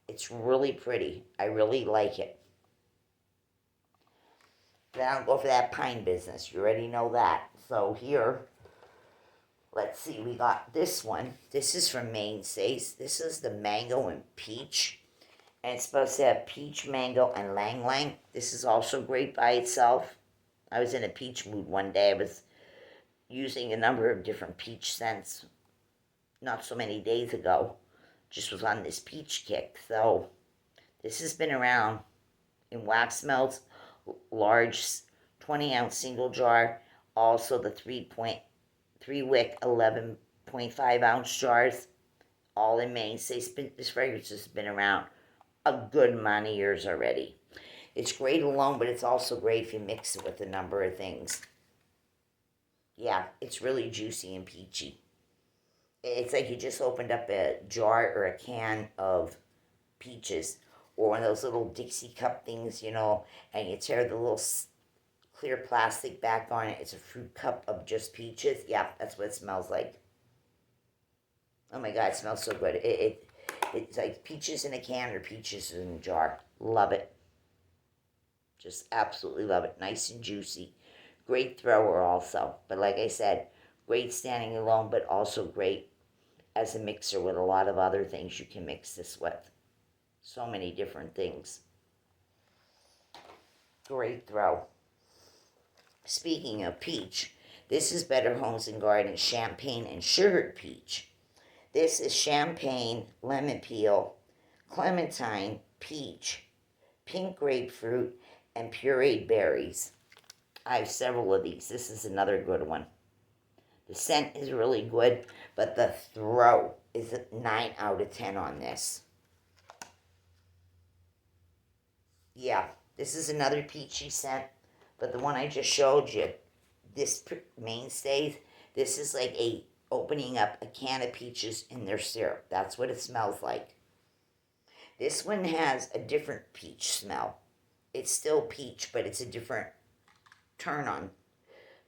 [SPEAKER 1] It's really pretty. I really like it. Then I'll go for that pine business. You already know that. So here, let's see. We got this one. This is from Mainstays. This is the mango and peach. And it's supposed to have peach, mango, and lang lang. This is also great by itself. I was in a peach mood one day. I was using a number of different peach scents not so many days ago. Just was on this peach kick. So this has been around in wax melts, large 20-ounce single jar. Also the 3 wick 11.5-ounce jars. All in Mainstays. This fragrance has been around a good amount of years already. It's great alone, but it's also great if you mix it with a number of things. Yeah, it's really juicy and peachy. It's like you just opened up a jar or a can of peaches, or one of those little Dixie cup things, and you tear the little clear plastic back on it. It's a fruit cup of just peaches. Yeah, that's what it smells like. Oh my God, it smells so good. It's like peaches in a can or peaches in a jar. Love it. Just absolutely love it. Nice and juicy. Great thrower also. But like I said, great standing alone, but also great as a mixer with a lot of other things you can mix this with. So many different things. Great throw. Speaking of peach, this is Better Homes and Gardens Champagne and Sugared Peach. This is champagne, lemon peel, clementine, peach, pink grapefruit, and pureed berries. I have several of these. This is another good one. The scent is really good, but the throw is a 9 out of 10 on this. Yeah, this is another peachy scent, but the one I just showed you, this Mainstays, this is like opening up a can of peaches in their syrup. That's what it smells like. This one has a different peach smell. It's still peach, but it's a different a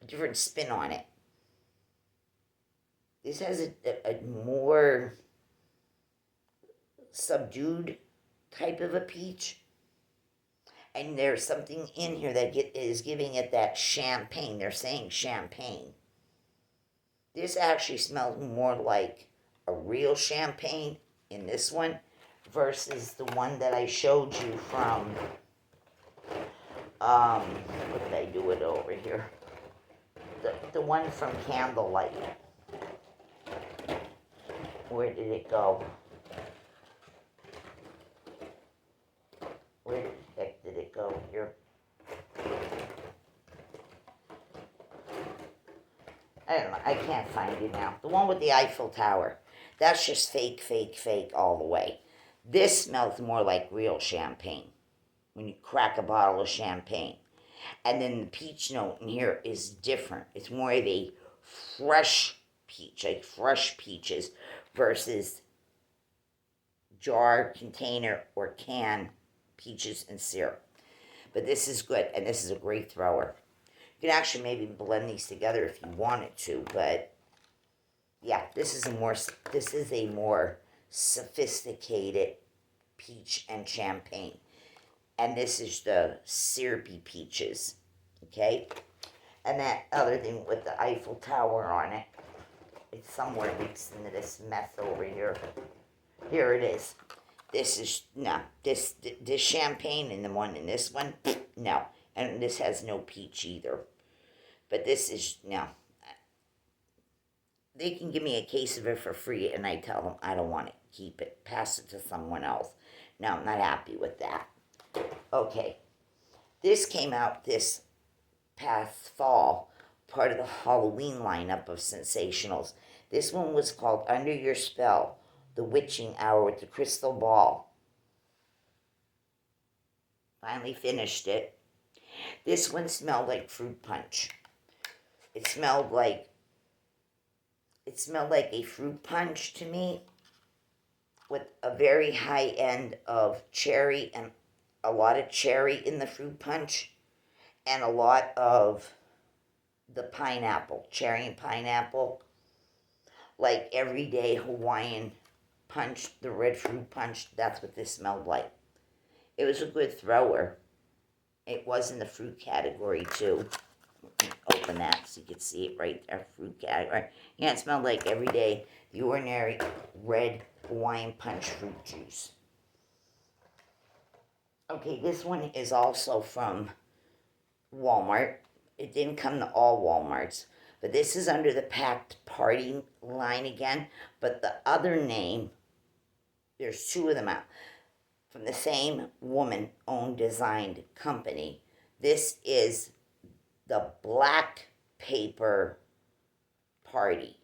[SPEAKER 1] different spin on it. This has a more subdued type of a peach. And there's something in here that is giving it that champagne. They're saying champagne. This actually smells more like a real champagne in this one versus the one that I showed you from, what did I do it over here? The one from Candlelight. Where did it go? Where the heck did it go here? I don't know. I can't find it now. The one with the Eiffel Tower. That's just fake, fake, fake all the way. This smells more like real champagne. When you crack a bottle of champagne. And then the peach note in here is different. It's more of a fresh peach, like fresh peaches, versus jar, container, or can peaches and syrup. But this is good, and this is a great thrower. You can actually maybe blend these together if you wanted to, but yeah, this is a more sophisticated peach and champagne. And this is the syrupy peaches, okay? And that other thing with the Eiffel Tower on it, it's somewhere mixed into this mess over here. Here it is. This is, no, this champagne and the one in this one, no. And this has no peach either. But this is, no. They can give me a case of it for free, and I tell them I don't want it. Keep it. Pass it to someone else. No, I'm not happy with that. Okay, this came out this past fall, part of the Halloween lineup of sensationals. This one was called Under Your Spell, The Witching Hour with the Crystal Ball. Finally finished it. This one smelled like fruit punch. It smelled like a fruit punch to me, with a very high end of cherry and a lot of cherry in the fruit punch and a lot of the pineapple, cherry and pineapple, like everyday Hawaiian punch, the red fruit punch. That's what this smelled like. It was a good thrower. It was in the fruit category too. Open that so you can see it right there, fruit category. Yeah, it smelled like everyday, the ordinary red Hawaiian punch fruit juice. Okay, this one is also from Walmart. It didn't come to all Walmarts, but this is under the Packed Party line again. But the other name, there's two of them out from the same woman-owned designed company. This is the Black Paper Party,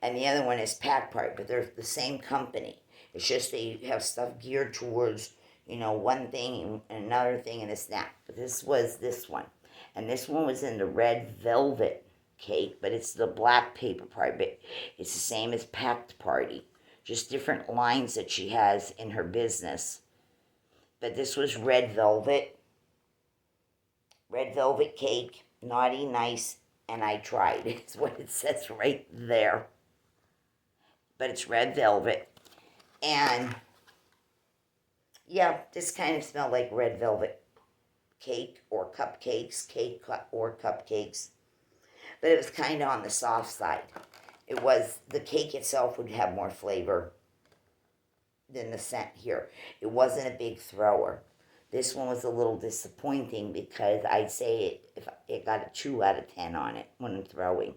[SPEAKER 1] and the other one is Pack Party, but they're the same company. It's just they have stuff geared towards, one thing and another thing and a snack. But this was this one. And this one was in the red velvet cake, but it's the Black Paper Party. But it's the same as Packed Party, just different lines that she has in her business. But this was red velvet cake, naughty, nice, and I tried. It's what it says right there. But it's red velvet. And yeah, this kind of smelled like red velvet cake or cupcakes, but it was kind of on the soft side. The cake itself would have more flavor than the scent here. It wasn't a big thrower. This one was a little disappointing because I'd say it got a 2 out of 10 on it when I'm throwing.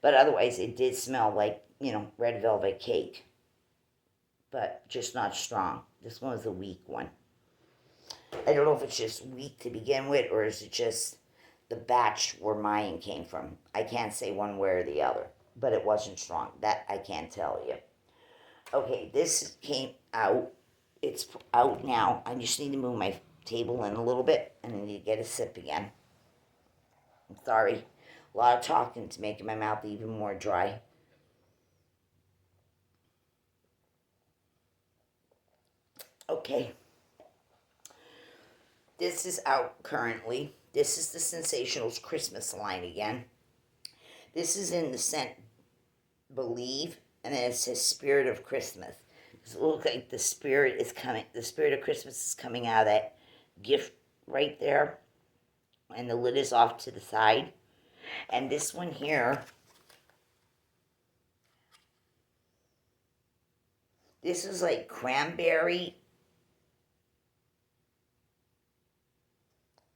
[SPEAKER 1] But otherwise, it did smell like, red velvet cake, but just not strong. This one was a weak one. I don't know if it's just weak to begin with, or is it just the batch where mine came from. I can't say one way or the other, but it wasn't strong. That I can tell you. Okay, this came out. It's out now. I just need to move my table in a little bit, and I need to get a sip again. I'm sorry. A lot of talking to making my mouth even more dry. Okay. This is out currently. This is the Sensationals Christmas line again. This is in the scent Believe, and then it says Spirit of Christmas. It looks like the spirit of Christmas is coming out of that gift right there. And the lid is off to the side. And this one here, this is like cranberry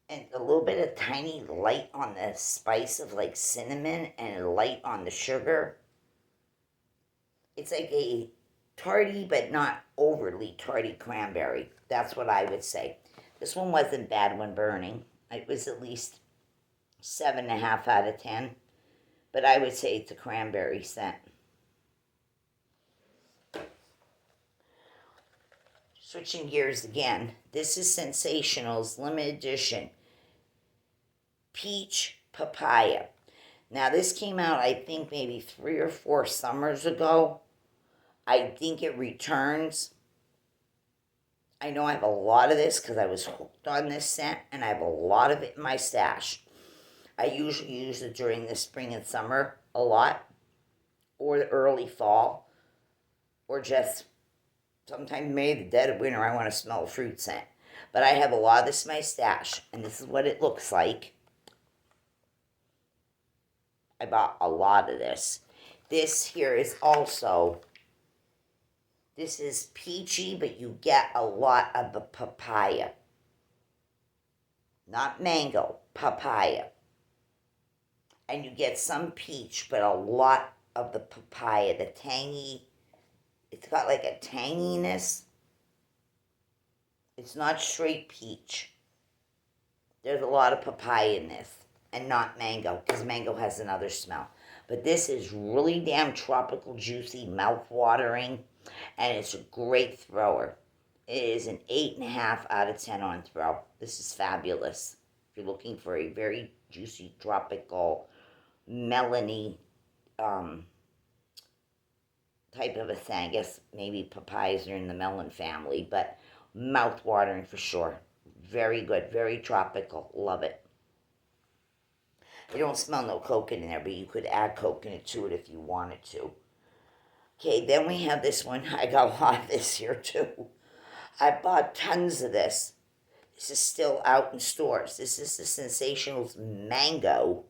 [SPEAKER 1] and a little bit of tiny light on the spice of like cinnamon and a light on the sugar. It's like a tarty but not overly tarty cranberry. That's what I would say. This one wasn't bad when burning. It was at least 7.5 out of 10. But I would say it's a cranberry scent. Switching gears again. This is Sensationals Limited Edition Peach Papaya. Now this came out, I think, maybe 3 or 4 summers ago. I think it returns. I know I have a lot of this because I was hooked on this scent, and I have a lot of it in my stash. I usually use it during the spring and summer a lot, or the early fall, or just sometime May, the dead of winter, I want to smell a fruit scent. But I have a lot of this in my stash, and this is what it looks like. I bought a lot of this. This here is also, this is peachy, but you get a lot of the papaya. Not mango, papaya. And you get some peach, but a lot of the papaya, the tangy, it's got like a tanginess. It's not straight peach. There's a lot of papaya in this, and not mango, because mango has another smell. But this is really damn tropical, juicy, mouth-watering, and it's a great thrower. It is an 8.5 out of 10 on throw. This is fabulous. If you're looking for a very juicy, tropical, melony type of a thing, I guess maybe papayas are in the melon family, but mouth-watering for sure. Very good, very tropical. Love it. You don't smell no coconut in there, but you could add coconut to it if you wanted to. Okay, then we have this one. I got a lot of this here too. I bought tons of this. This is still out in stores. This is the Sensationals Mango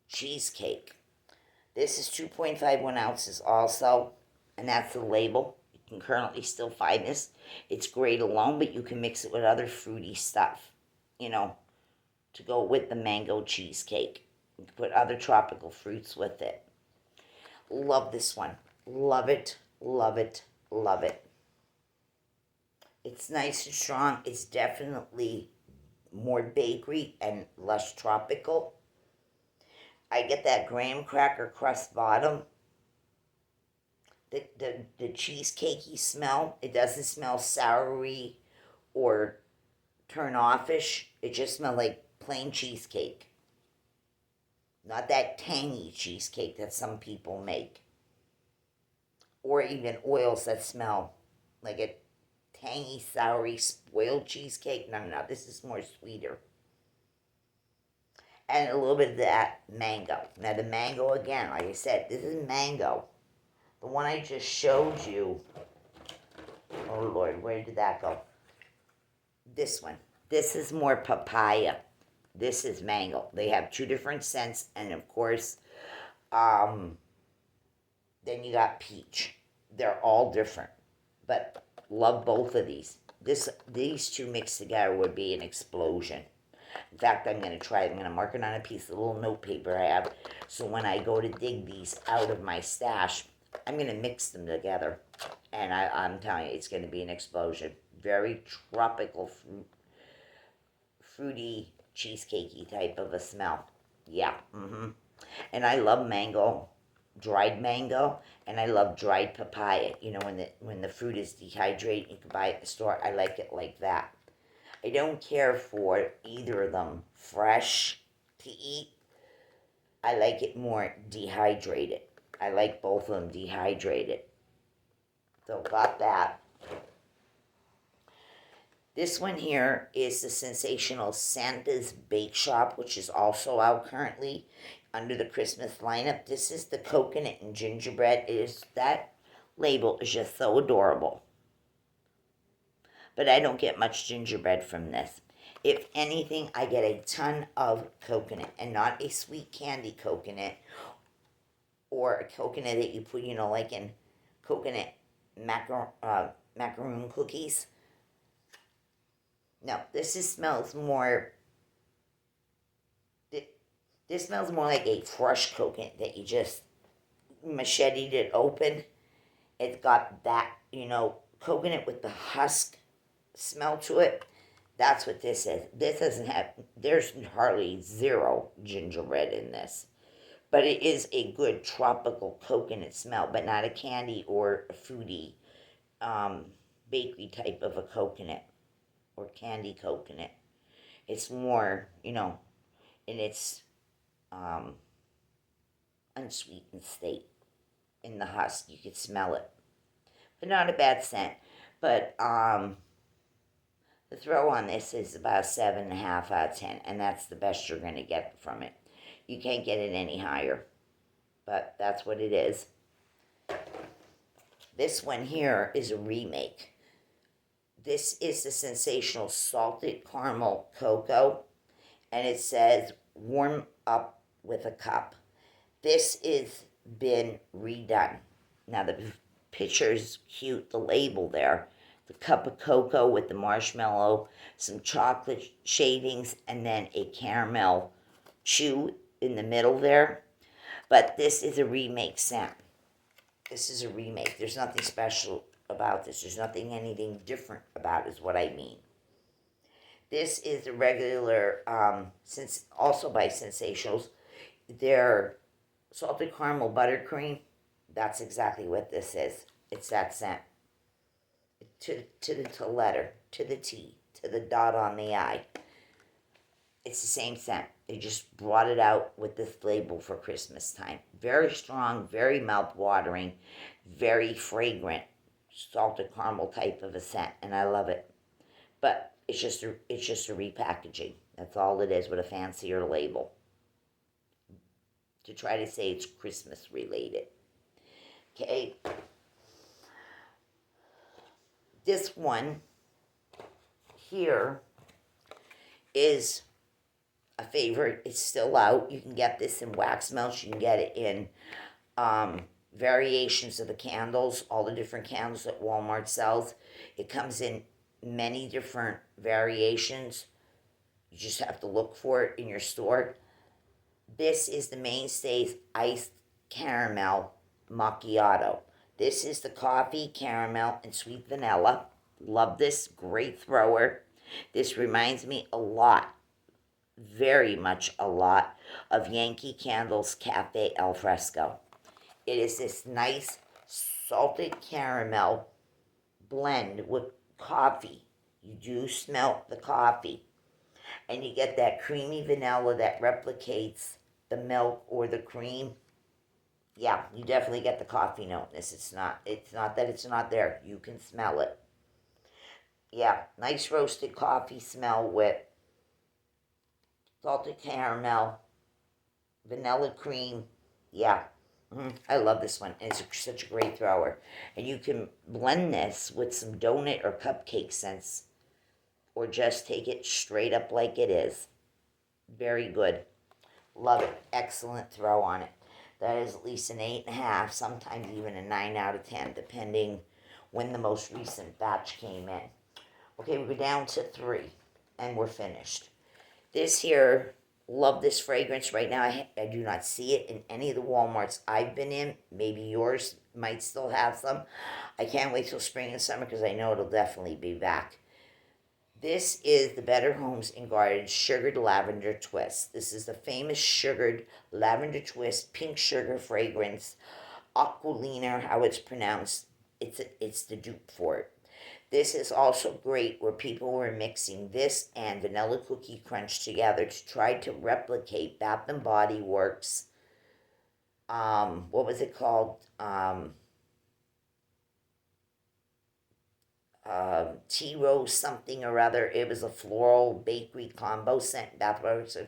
[SPEAKER 1] Cheesecake. This is 2.51 ounces also, and that's the label. You can currently still find this. It's great alone, but you can mix it with other fruity stuff, to go with the mango cheesecake. You can put other tropical fruits with it. Love this one. Love it, love it, love it. It's nice and strong. It's definitely more bakery and less tropical. I get that graham cracker crust bottom. The cheesecakey smell. It doesn't smell soury or turn offish. It just smells like plain cheesecake. Not that tangy cheesecake that some people make. Or even oils that smell like a tangy, soury, spoiled cheesecake. No. This is more sweeter. And a little bit of that mango. Now the mango, again, like I said, this is mango. The one I just showed you, oh Lord, where did that go? This one. This is more papaya. This is mango. They have two different scents, and of course, then you got peach. They're all different, but love both of these. These two mixed together would be an explosion. In fact, I'm going to try it. I'm going to mark it on a piece of little note paper I have, so when I go to dig these out of my stash, I'm going to mix them together, and I'm telling you, it's going to be an explosion. Very tropical, fruity, cheesecakey type of a smell. Yeah, And I love mango, dried mango, and I love dried papaya. When the fruit is dehydrated, you can buy it at the store. I like it like that. I don't care for either of them fresh to eat. I like it more dehydrated. I like both of them dehydrated. So got that. This one here is the Sensational Santa's Bake Shop, which is also out currently under the Christmas lineup. This is the coconut and gingerbread. That label is just so adorable. But I don't get much gingerbread from this. If anything, I get a ton of coconut, and not a sweet candy coconut or a coconut that you put, like in coconut macaroon cookies. No, this smells more. This smells more like a fresh coconut that you just macheted it open. It's got that, coconut with the husk smell to it. That's what this is. This doesn't have, there's hardly zero gingerbread in this. But it is a good tropical coconut smell, but not a candy or a fruity bakery type of a coconut or candy coconut. It's more, in its unsweetened state. In the husk, you could smell it. But not a bad scent. But the throw on this is about 7.5 out of 10, and that's the best you're going to get from it. You can't get it any higher, but that's what it is. This one here is a remake. This is the Sensational Salted Caramel Cocoa, and it says warm up with a cup. This is been redone. Now the picture's cute, the label there. The cup of cocoa with the marshmallow, some chocolate shavings, and then a caramel chew in the middle there. But this is a remake scent. This is a remake. There's nothing special about this. There's nothing, anything different about it is what I mean. This is a regular, since also by Sensationals. Their salted caramel buttercream. That's exactly what this is. It's that scent. To the letter, to the T, to the dot on the I. It's the same scent. They just brought it out with this label for Christmas time. Very strong, very mouth-watering, very fragrant, salted caramel type of a scent, and I love it. But it's just a repackaging. That's all it is with a fancier label to try to say it's Christmas related. Okay. This one here is a favorite. It's still out. You can get this in wax melts. You can get it in variations of the candles, all the different candles that Walmart sells. It comes in many different variations. You just have to look for it in your store. This is the Mainstays Iced Caramel Macchiato. This is the coffee, caramel, and sweet vanilla. Love this. Great thrower. This reminds me a lot, very much a lot, of Yankee Candle's Cafe Al Fresco. It is this nice salted caramel blend with coffee. You do smell the coffee. And you get that creamy vanilla that replicates the milk or the cream. Yeah, you definitely get the coffee noteness. It's not that it's not there. You can smell it. Yeah, nice roasted coffee smell with salted caramel, vanilla cream. Yeah, I love this one. It's such a great thrower. And you can blend this with some donut or cupcake scents, or just take it straight up like it is. Very good. Love it. Excellent throw on it. That is at least an 8.5, sometimes even a 9 out of 10, depending when the most recent batch came in. Okay, we go down to 3, and we're finished. This here, love this fragrance right now. I do not see it in any of the Walmarts I've been in. Maybe yours might still have some. I can't wait till spring and summer because I know it'll definitely be back. This is the Better Homes and Gardens Sugared Lavender Twist. This is the famous sugared lavender twist, pink sugar fragrance, Aquilina, how it's pronounced. It's the dupe for it. This is also great where people were mixing this and Vanilla Cookie Crunch together to try to replicate Bath and Body Works. What was it called? Tea Rose something or other. It was a floral bakery combo scent. Bath Works.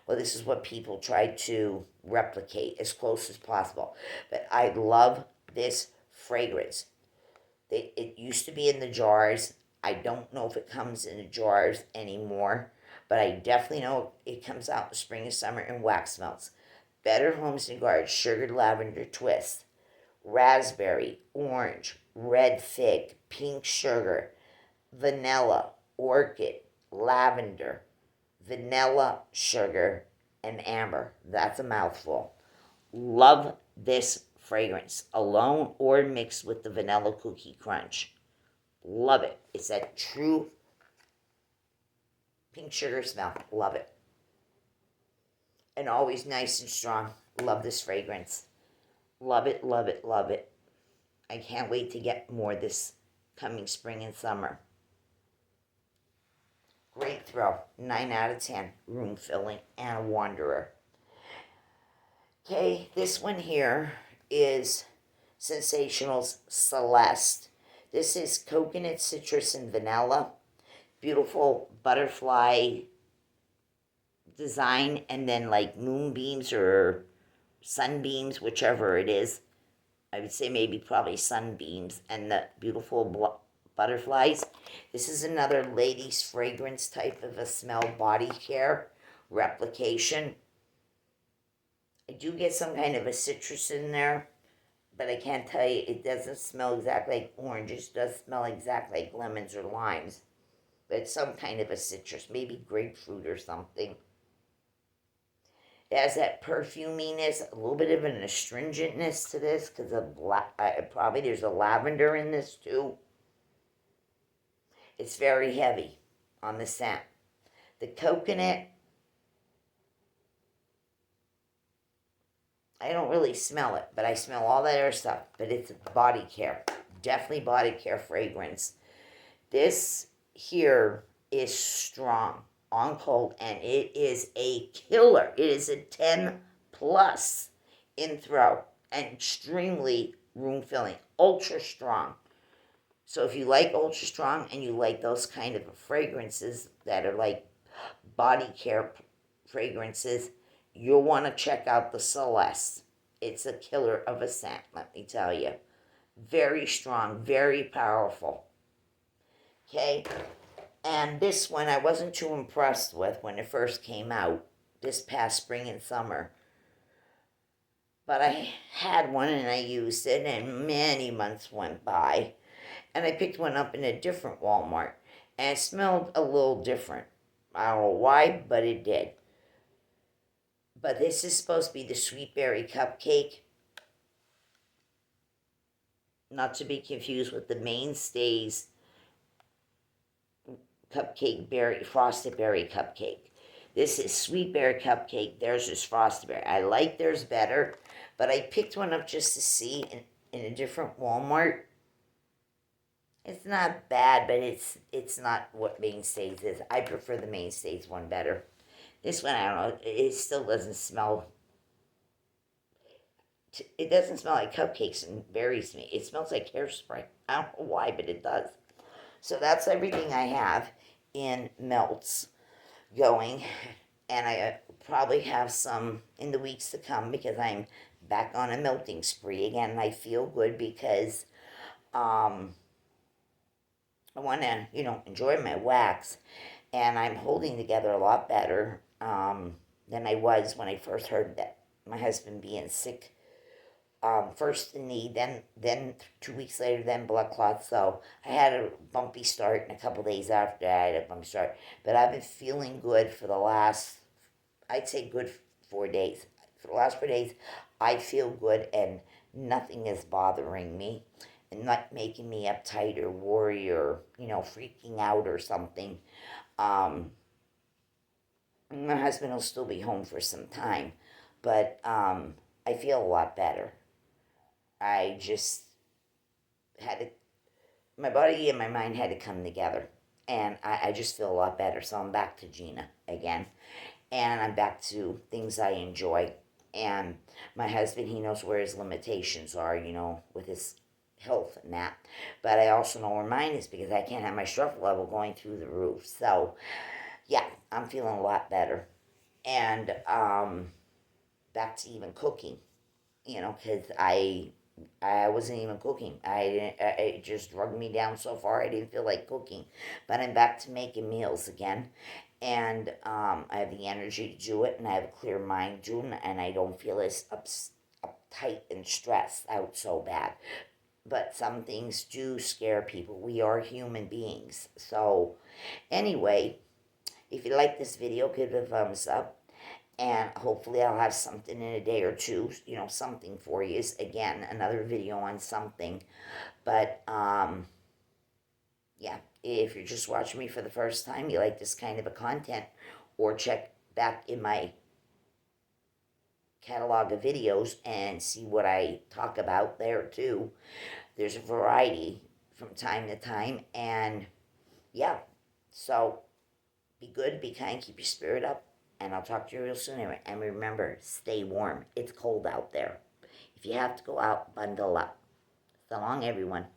[SPEAKER 1] Well, this is what people tried to replicate as close as possible. But I love this fragrance. It used to be in the jars. I don't know if it comes in the jars anymore, but I definitely know it comes out in the spring and summer in wax melts. Better Homes and Gardens Sugared Lavender Twist. Raspberry, orange, red fig, pink sugar, vanilla, orchid, lavender, vanilla, sugar, and amber. That's a mouthful. Love this fragrance, alone or mixed with the Vanilla Cookie Crunch. Love it. It's that true pink sugar smell. Love it. And always nice and strong. Love this fragrance. Love it, love it, love it. I can't wait to get more this coming spring and summer. Great throw. 9 out of 10. Room filling and a wanderer. Okay, this one here is Sensationals Celeste. This is coconut, citrus, and vanilla. Beautiful butterfly design, and then like moonbeams or sunbeams, whichever it is. I would say maybe probably sunbeams, and the beautiful butterflies. This is another ladies' fragrance type of a smell, body care replication. I do get some kind of a citrus in there, but I can't tell you, it doesn't smell exactly like oranges. It does smell exactly like lemons or limes. But it's some kind of a citrus, maybe grapefruit or something. It has that perfuminess, a little bit of an astringentness to this because of probably there's a lavender in this too. It's very heavy on the scent. The coconut, I don't really smell it, but I smell all that other stuff. But it's body care, definitely body care fragrance. This here is strong on cold, and it is a killer. It is a 10 plus in throw and extremely room filling, ultra strong. So if you like ultra strong and you like those kind of fragrances that are like body care fragrances, you'll want to check out the Celeste. It's a killer of a scent, let me tell you. Very strong, very powerful. Okay, and this one I wasn't too impressed with when it first came out this past spring and summer. But I had one and I used it, and many months went by. And I picked one up in a different Walmart, and it smelled a little different. I don't know why, but it did. But this is supposed to be the Sweet Berry Cupcake. Not to be confused with the Mainstays Cupcake Berry, Frosted Berry Cupcake. This is Sweet Berry Cupcake. Theirs is Frosted Berry. I like theirs better, but I picked one up just to see in a different Walmart. It's not bad, but it's not what Mainstays is. I prefer the Mainstays one better. This one, I don't know, it still doesn't smell. It doesn't smell like cupcakes and berries to me. It smells like hairspray. I don't know why, but it does. So that's everything I have in Melts going, and I probably have some in the weeks to come because I'm back on a melting spree again, and I feel good because I want to, enjoy my wax, and I'm holding together a lot better than I was when I first heard that my husband being sick. First the knee, then 2 weeks later, then blood clots. So I had a bumpy start, and a couple days after I had a bumpy start. But I've been feeling good for the last, I'd say, good 4 days. For the last 4 days, I feel good, and nothing is bothering me and not making me uptight or worry or, freaking out or something. Um, my husband will still be home for some time, but I feel a lot better. I just had to, my body and my mind had to come together. And I just feel a lot better. So I'm back to Gina again. And I'm back to things I enjoy. And my husband, he knows where his limitations are, with his health and that. But I also know where mine is because I can't have my stress level going through the roof. So, yeah, I'm feeling a lot better. And back to even cooking, because I wasn't even cooking. It just drugged me down so far. I didn't feel like cooking, but I'm back to making meals again, and I have the energy to do it, and I have a clear mind doing it, and I don't feel as uptight and stressed out so bad. But some things do scare people. We are human beings. So, anyway, if you like this video, give it a thumbs up. And hopefully I'll have something in a day or two, something for you. Again, another video on something. But, yeah, if you're just watching me for the first time, you like this kind of a content, or check back in my catalog of videos and see what I talk about there too. There's a variety from time to time, and yeah, so be good, be kind, keep your spirit up, and I'll talk to you real soon. And remember, stay warm. It's cold out there. If you have to go out, bundle up. So long, everyone.